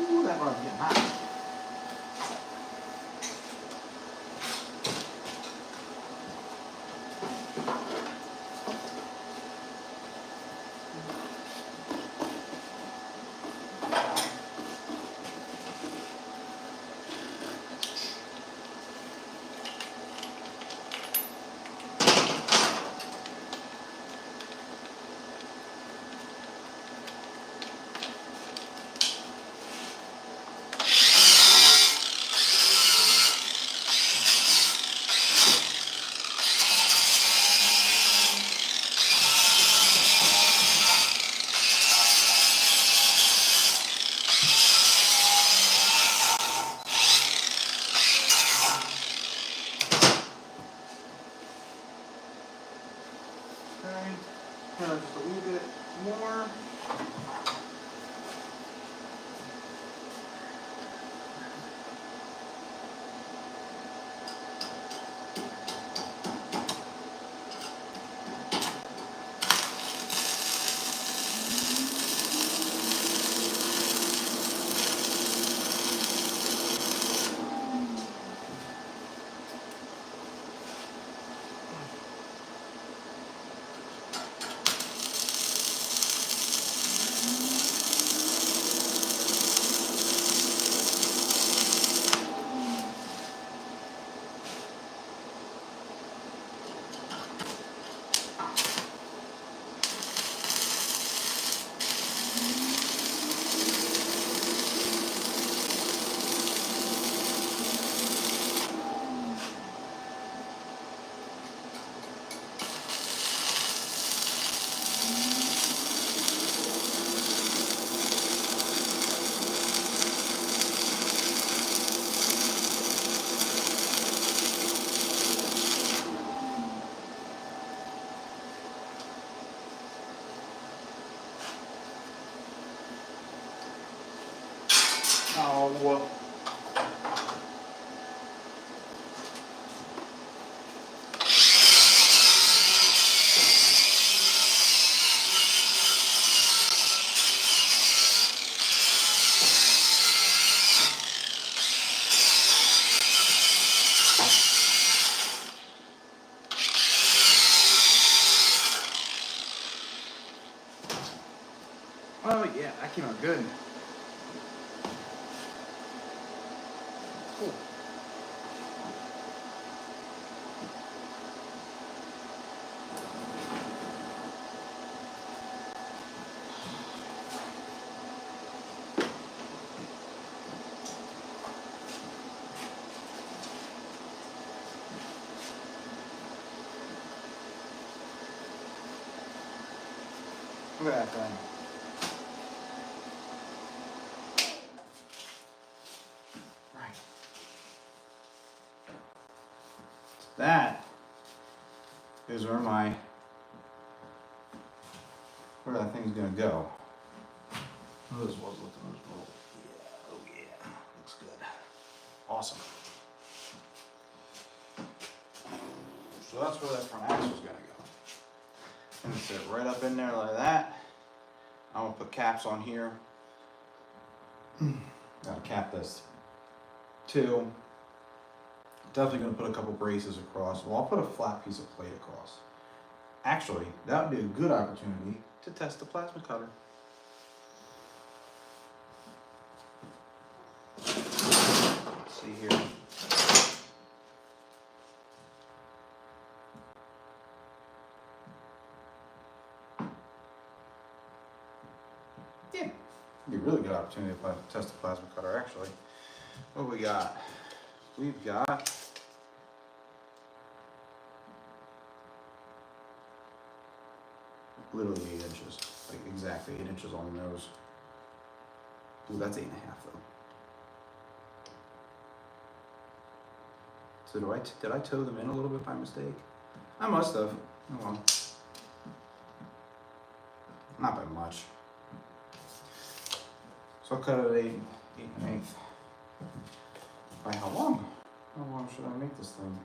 Ooh, that run's getting hot. Okay, just a little bit more. Oh, well. Oh yeah, that came out good. Cool. Look at that thing. Right. That is where that thing's gonna go. Oh, this was looking as well. Yeah, oh yeah, looks good. Awesome. So that's where that front axle's gonna go. Gonna sit right up in there like that. I'm gonna put caps on here. Gotta cap this too. Definitely gonna put a couple braces across. Well, I'll put a flat piece of plate across. Actually, that would be a good opportunity to test the plasma cutter. Let's see here. Yeah, be a really good opportunity to test the plasma cutter actually. What we got? We've got literally 8 inches, like exactly 8 inches on the nose. Ooh, that's 8.5 though. So did I toe them in a little bit by mistake? I must have. Oh well. Not by much. So I'll cut it 8 1/8. By how long? How long should I make this thing?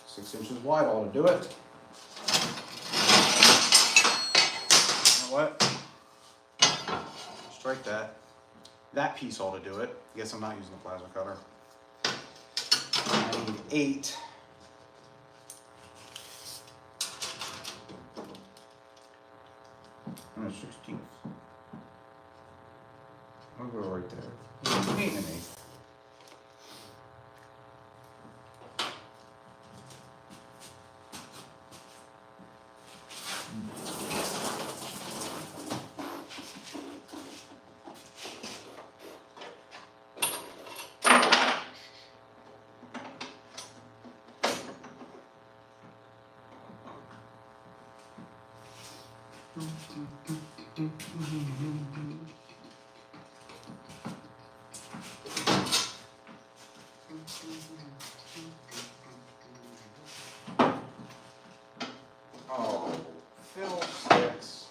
6 inches wide ought to do it. You know what? Strike that. That piece ought to do it. I guess I'm not using the plasma cutter. I need 8. And a 16th. I'll go right there. 8 1/8. Oh, fill sticks.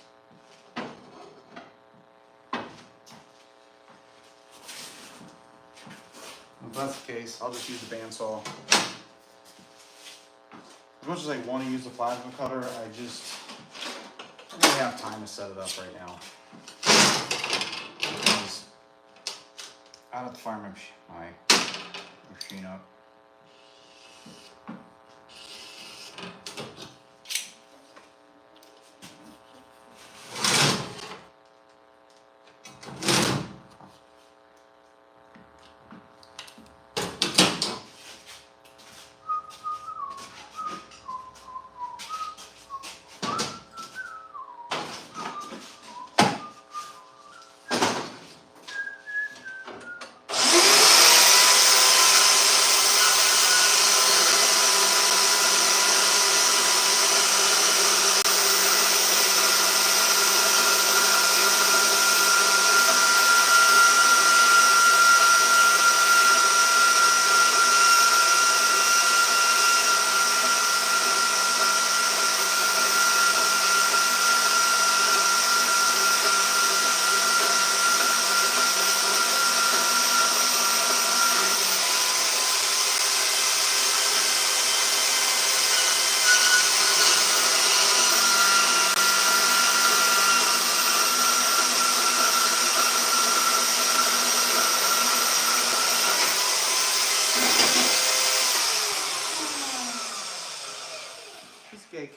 If that's the case, I'll just use the bandsaw. As much as I want to use the plasma cutter, I don't really have time to set it up right now. Because I have to fire my machine up. Cake.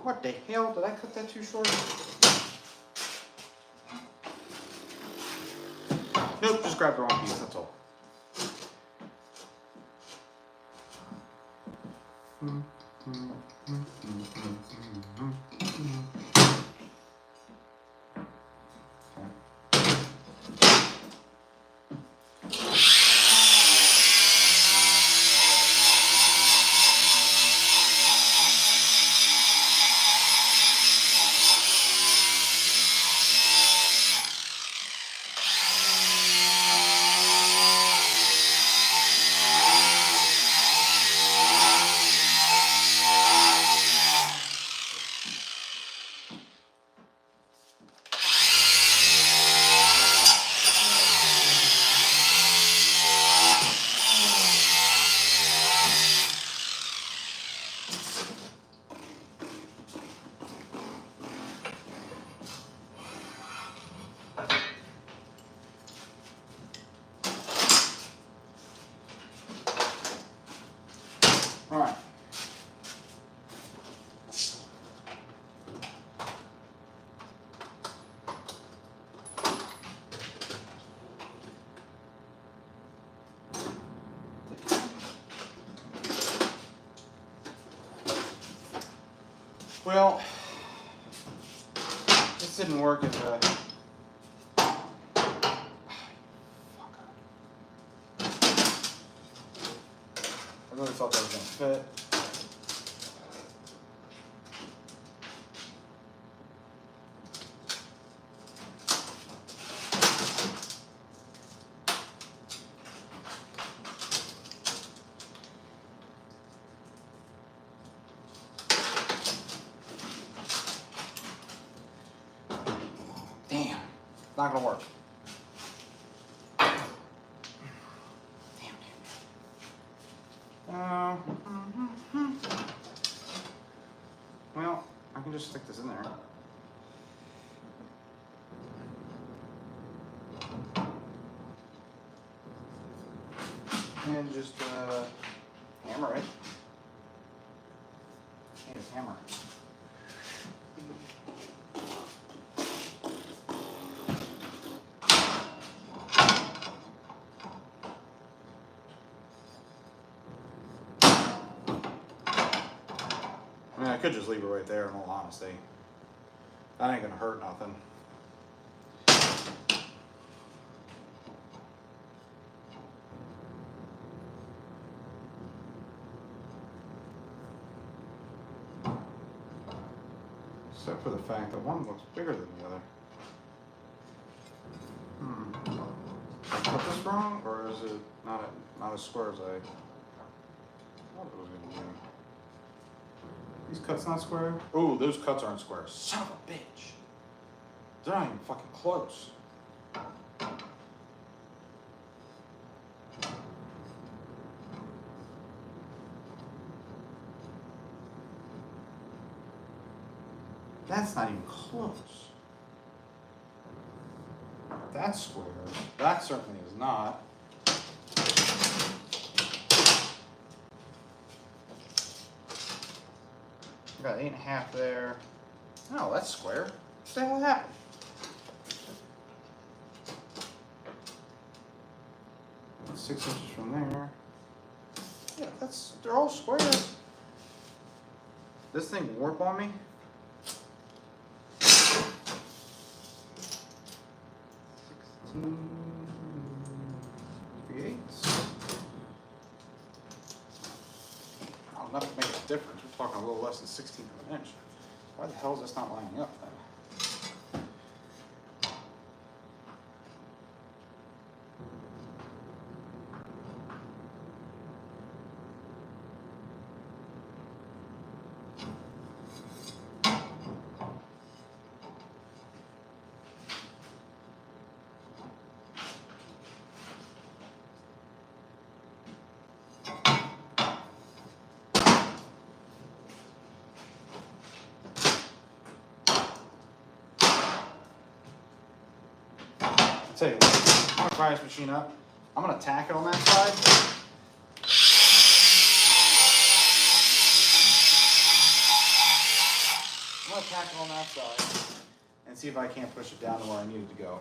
What the hell? Did I cut that too short? Nope, just grabbed the wrong piece, that's all. All right. Well, this didn't work as a. I really thought that was gonna fit. Damn, not gonna work. Well, I can just stick this in there. And just hammer it. Need a hammer. I mean, I could just leave it right there in all honesty. That ain't gonna hurt nothing. Except for the fact that one looks bigger than the other. Did I cut this wrong, or is it not as square as I thought it was gonna be? These cuts not square? Oh, those cuts aren't square. Son of a bitch. They're not even fucking close. That's not even close. That's square. That certainly is not. Got 8.5 there. Oh, that's square. What the hell happened? That's 6 inches from there. Yeah, they're all squares. This thing warp on me? 3/8. Oh, enough to make a difference. We're talking a little less than 1/16 of an inch. Why the hell is this not lining up then? Tell you what, I'm gonna fire this machine up. I'm gonna tack it on that side. I'm gonna tack it on that side and see if I can't push it down to where I need it to go.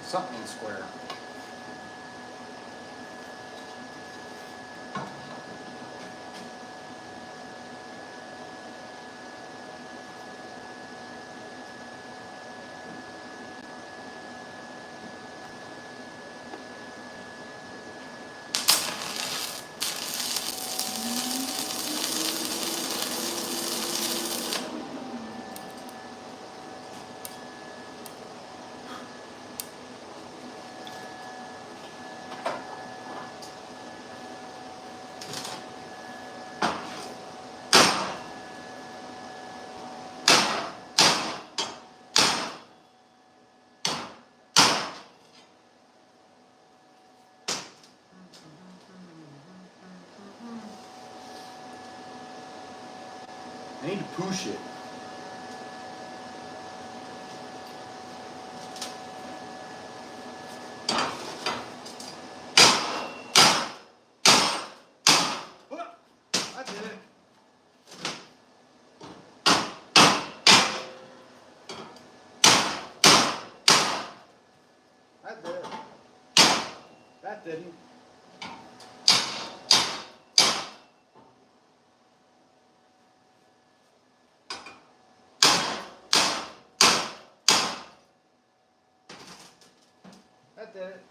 Something square. I need to push it. I did it. That did it. That didn't. That did it.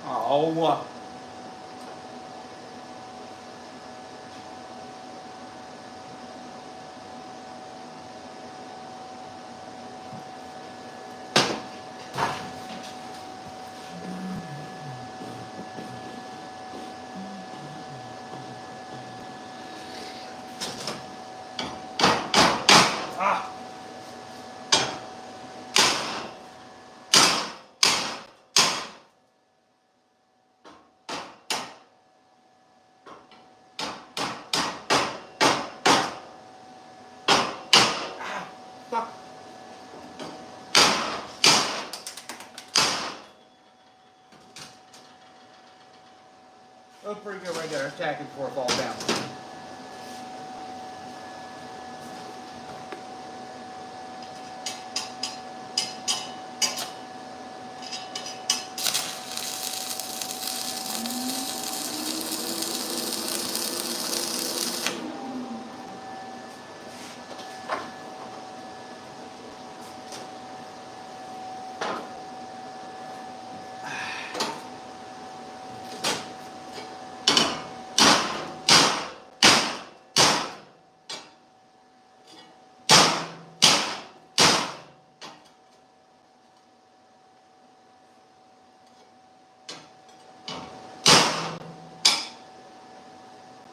Oh. Ah. Fuck. That was pretty good right there, attacking before it falls down.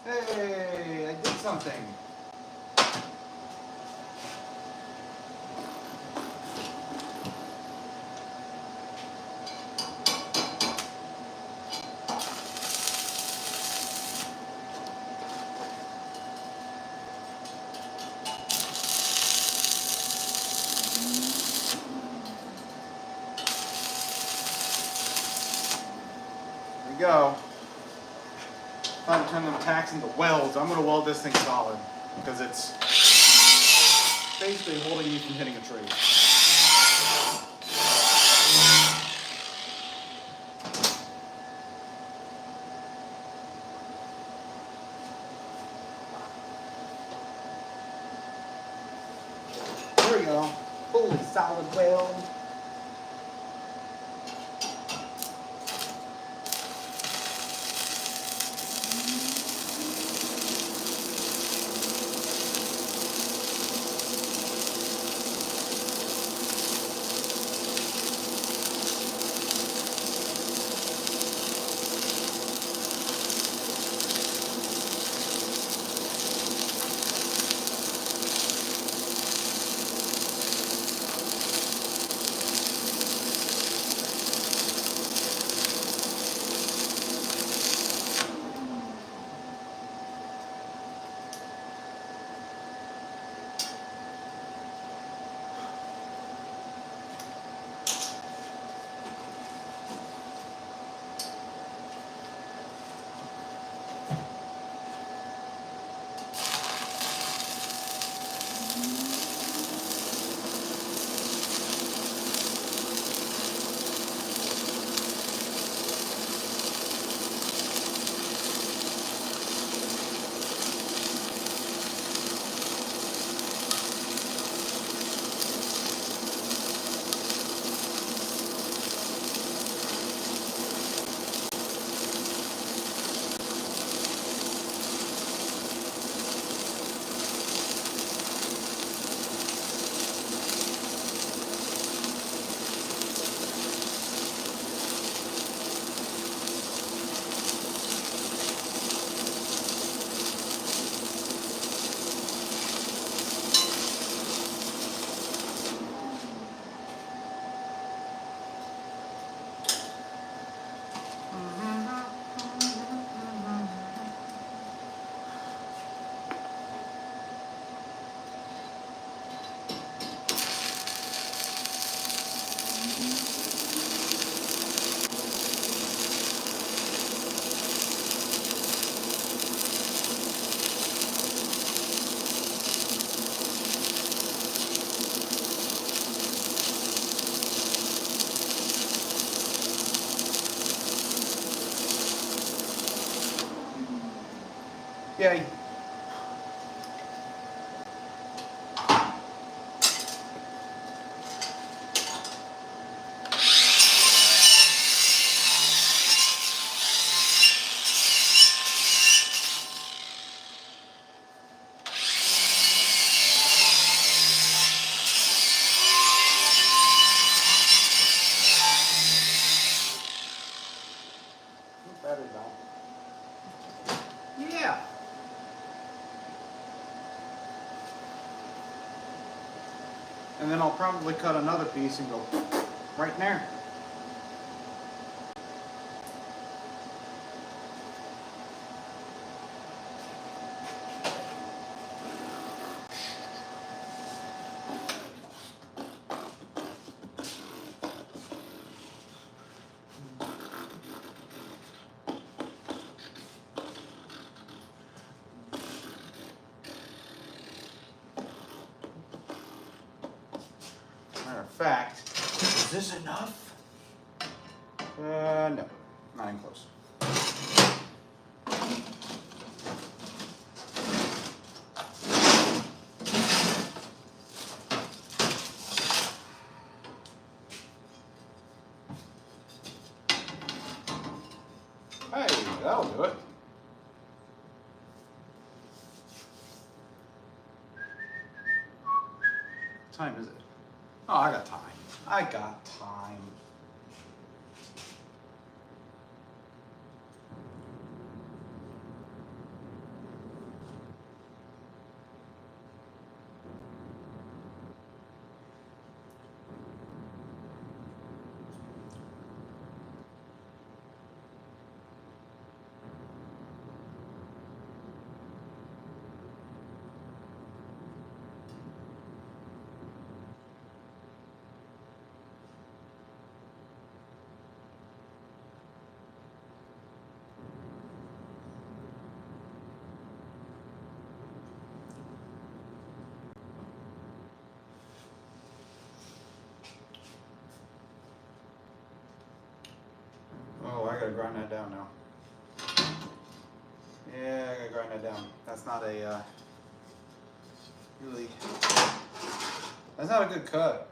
Hey, I did something. There we go. Time to turn them tacks into welds. I'm going to weld this thing solid because it's basically holding me from hitting a tree. There we go. Fully solid weld. Yay. Battery's on. Yeah. And then I'll probably cut another piece and go right in there. Matter of fact, is this enough? No, not even close. Hey, that'll do it. What time is it? Oh, I got time. I got time. Oh, I gotta grind that down now. Yeah, I gotta grind that down. That's not a really. That's not a good cut.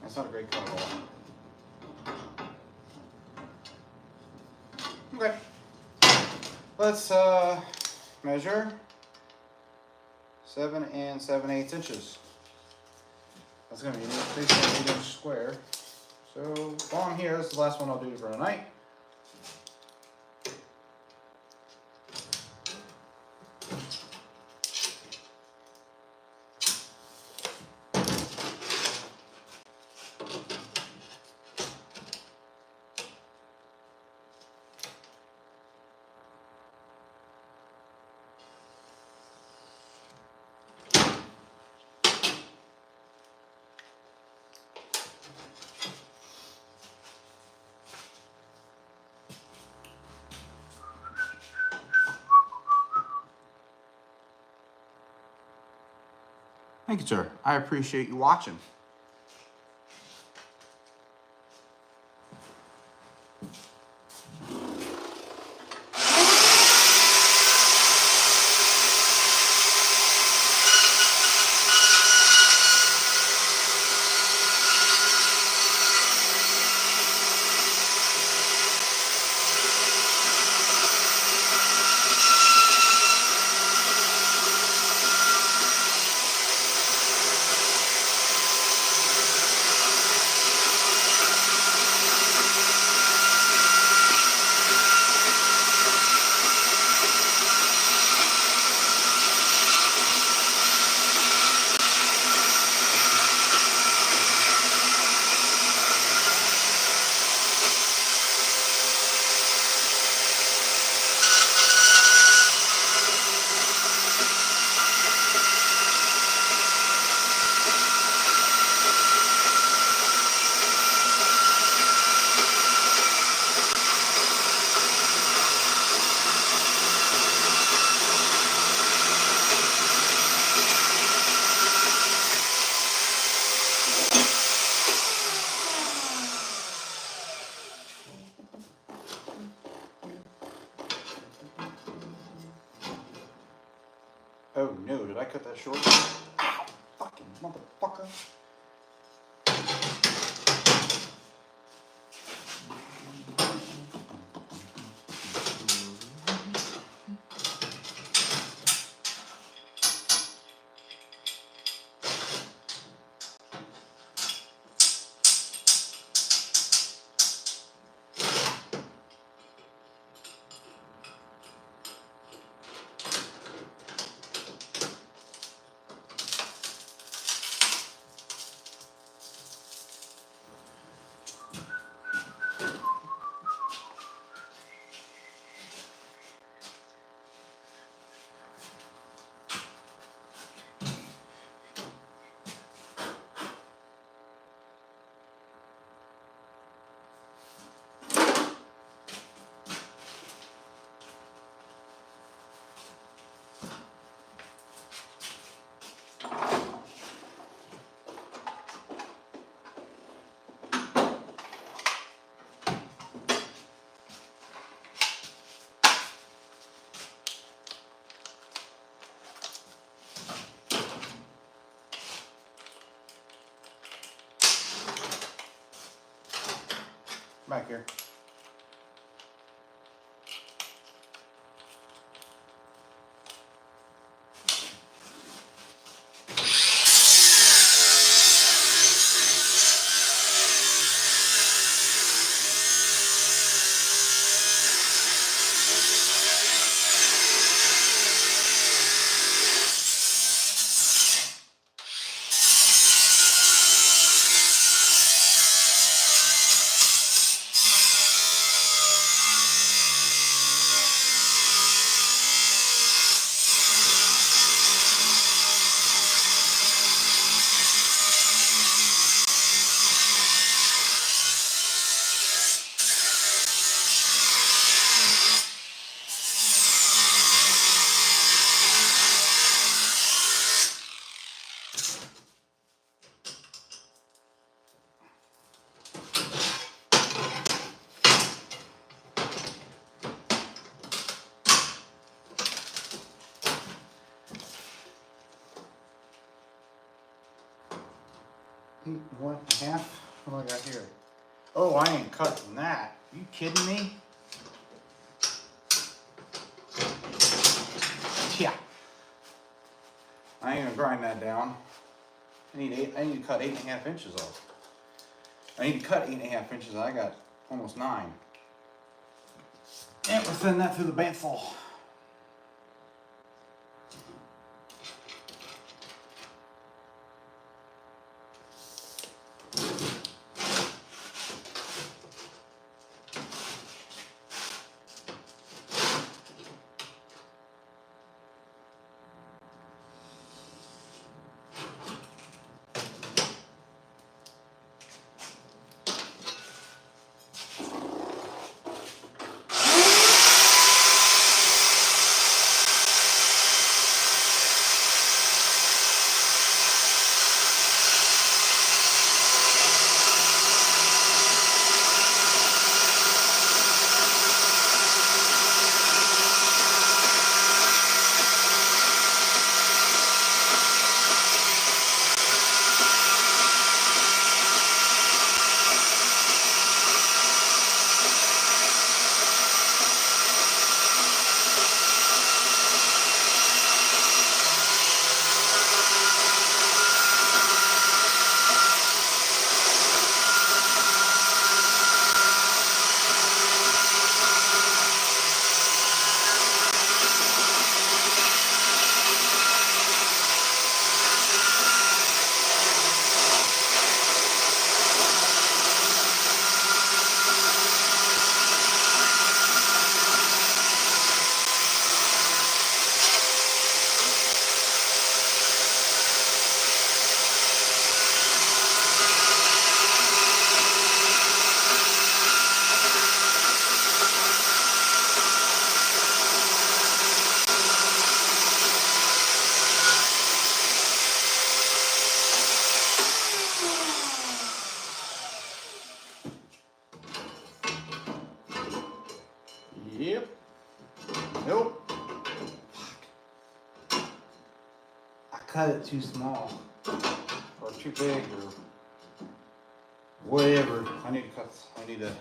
That's not a great cut at all. Okay. Let's measure 7 7/8 inches. That's gonna be basically an 8-inch square. So while I'm here, this is the last one I'll do for tonight. Thank you, sir. I appreciate you watching. motherfucker. Back here. One half? What do I got here? Oh, I ain't cutting that. You kidding me? Yeah. I ain't gonna grind that down. I need to cut 8.5 inches off. I need to cut 8.5 inches. I got almost 9. And we're sending that through the bandsaw. Yep. Nope. I cut it too small. too big or whatever. I need to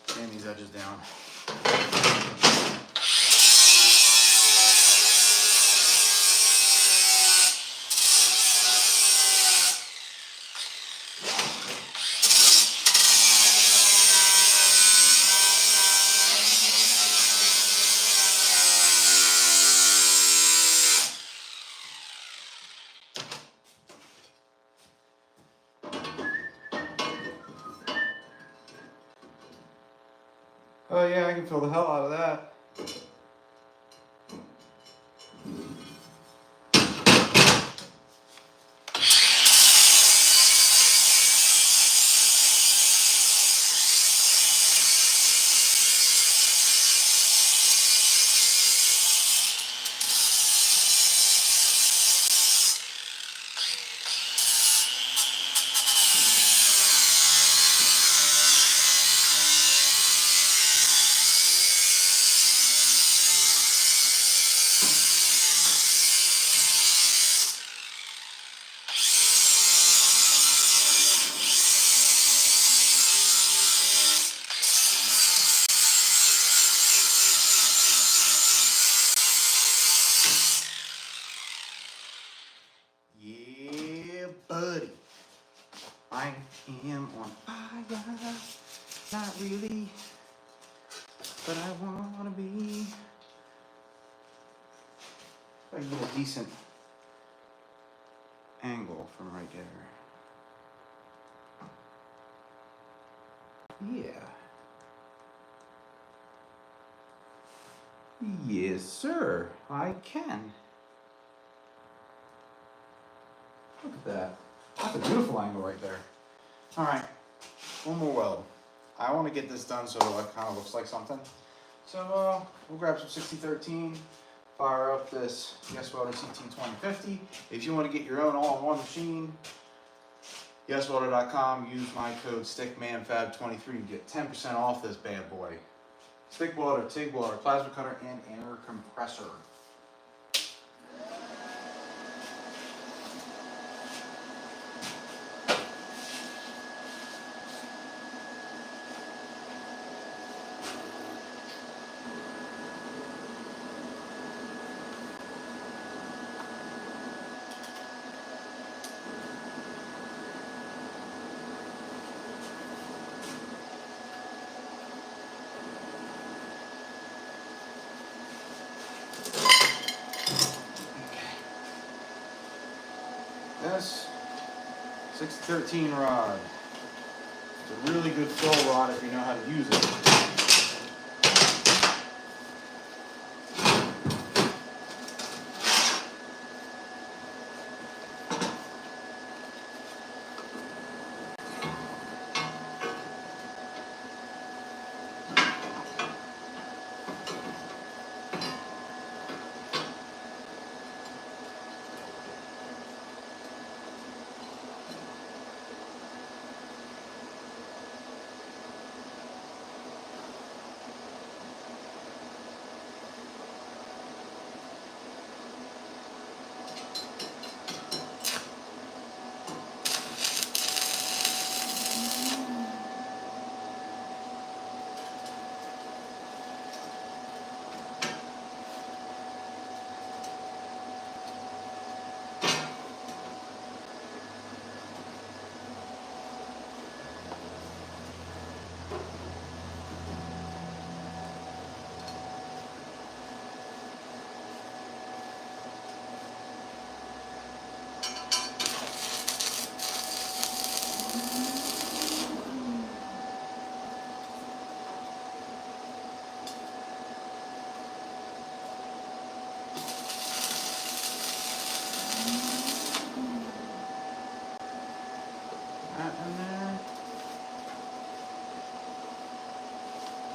sand these edges down. Oh yeah, I can feel the hell out of that. Yeah, buddy. I am on fire. Not really, but I wanna be. If I can get a decent angle from right there. Yeah. Yes, sir. I can. Look at that. That's a beautiful angle right there. All right, one more weld. I want to get this done so it kind of looks like something. So we'll grab some 6013, fire up this Welder CT2050. If you want to get your own all-in-one machine, yeswelder.com, use my code StickManFab23 to get 10% off this bad boy. Stick welder, TIG welder, plasma cutter, and air compressor. This 613 rod. It's a really good fill rod if you know how to use it.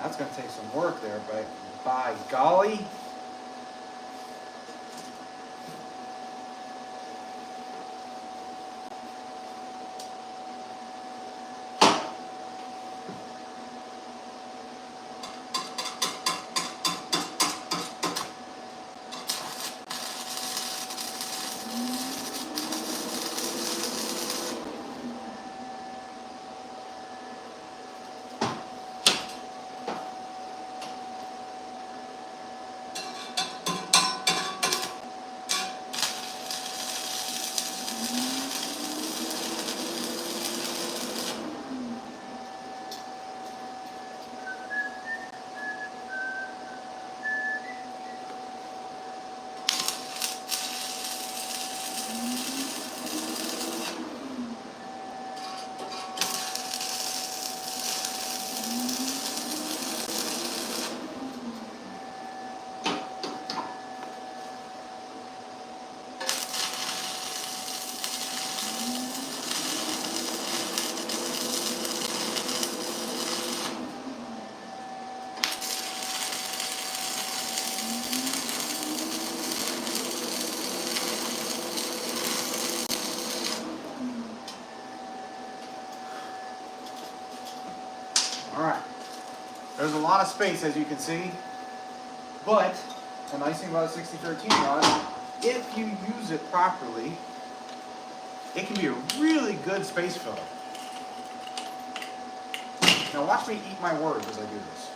That's going to take some work there, but by golly. There's a lot of space, as you can see, but the nice thing about a 6013 rod, if you use it properly, it can be a really good space filler. Now watch me eat my words as I do this.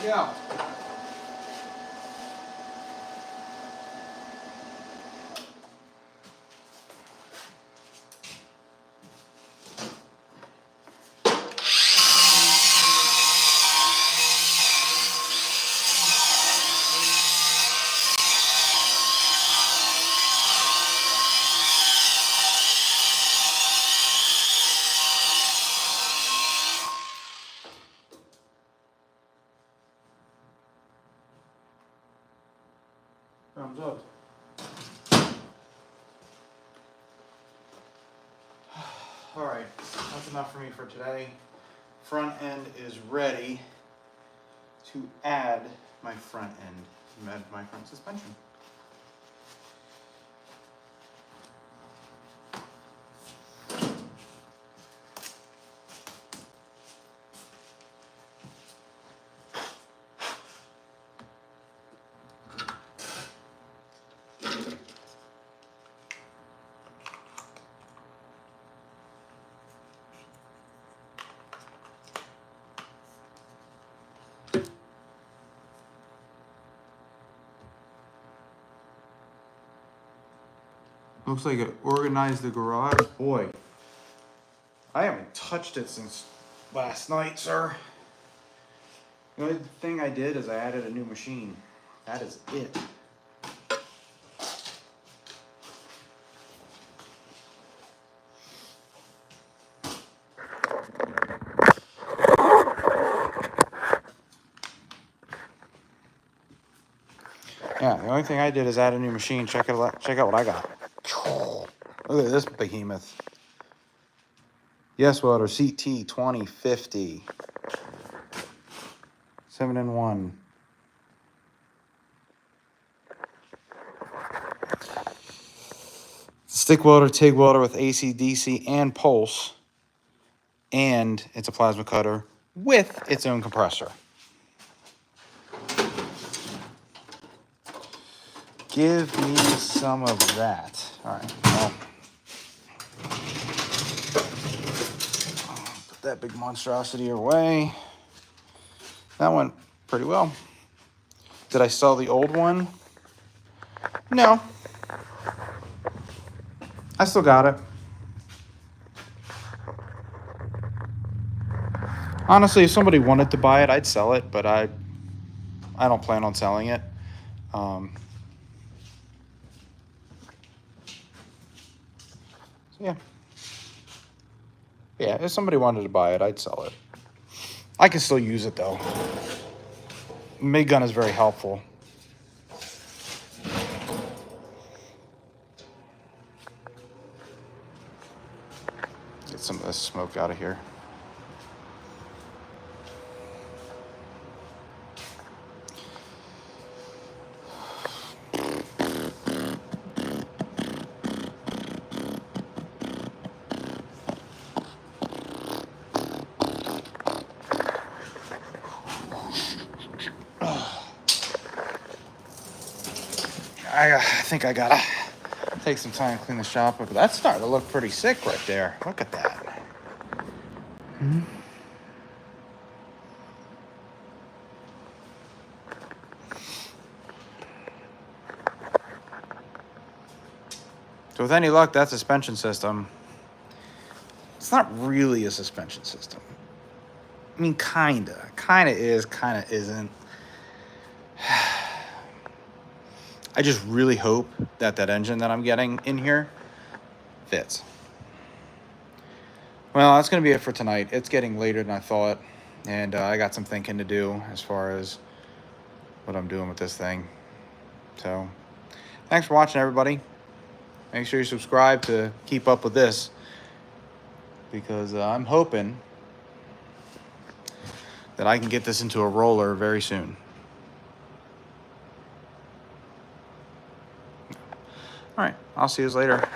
go. Thumbs up. Alright, that's enough for me for today. Front end is ready to add my front end, add my front suspension. Looks like it organized the garage. Boy, I haven't touched it since last night, sir. The only thing I did is I added a new machine. That is it. Yeah, the only thing I did is add a new machine. Check out what I got. Look at this behemoth. Yes, Welder CT 2050. 7-in-1. Stick welder, TIG welder with AC, DC, and pulse. And it's a plasma cutter with its own compressor. Give me some of that. All right, well, put that big monstrosity away. That went pretty well. Did I sell the old one? No. I still got it. Honestly, if somebody wanted to buy it, I'd sell it, but I don't plan on selling it. So yeah. Yeah, if somebody wanted to buy it, I'd sell it. I can still use it though. MIG gun is very helpful. Get some of this smoke out of here. I think I gotta take some time to clean the shop up. That's starting to look pretty sick right there. Look at that. So with any luck, that suspension system, it's not really a suspension system. I mean, kinda is, kinda isn't. I just really hope that that engine that I'm getting in here fits. Well, that's going to be it for tonight. It's getting later than I thought, and I got some thinking to do as far as what I'm doing with this thing. So, thanks for watching, everybody. Make sure you subscribe to keep up with this, because I'm hoping that I can get this into a roller very soon. All right, I'll see you later.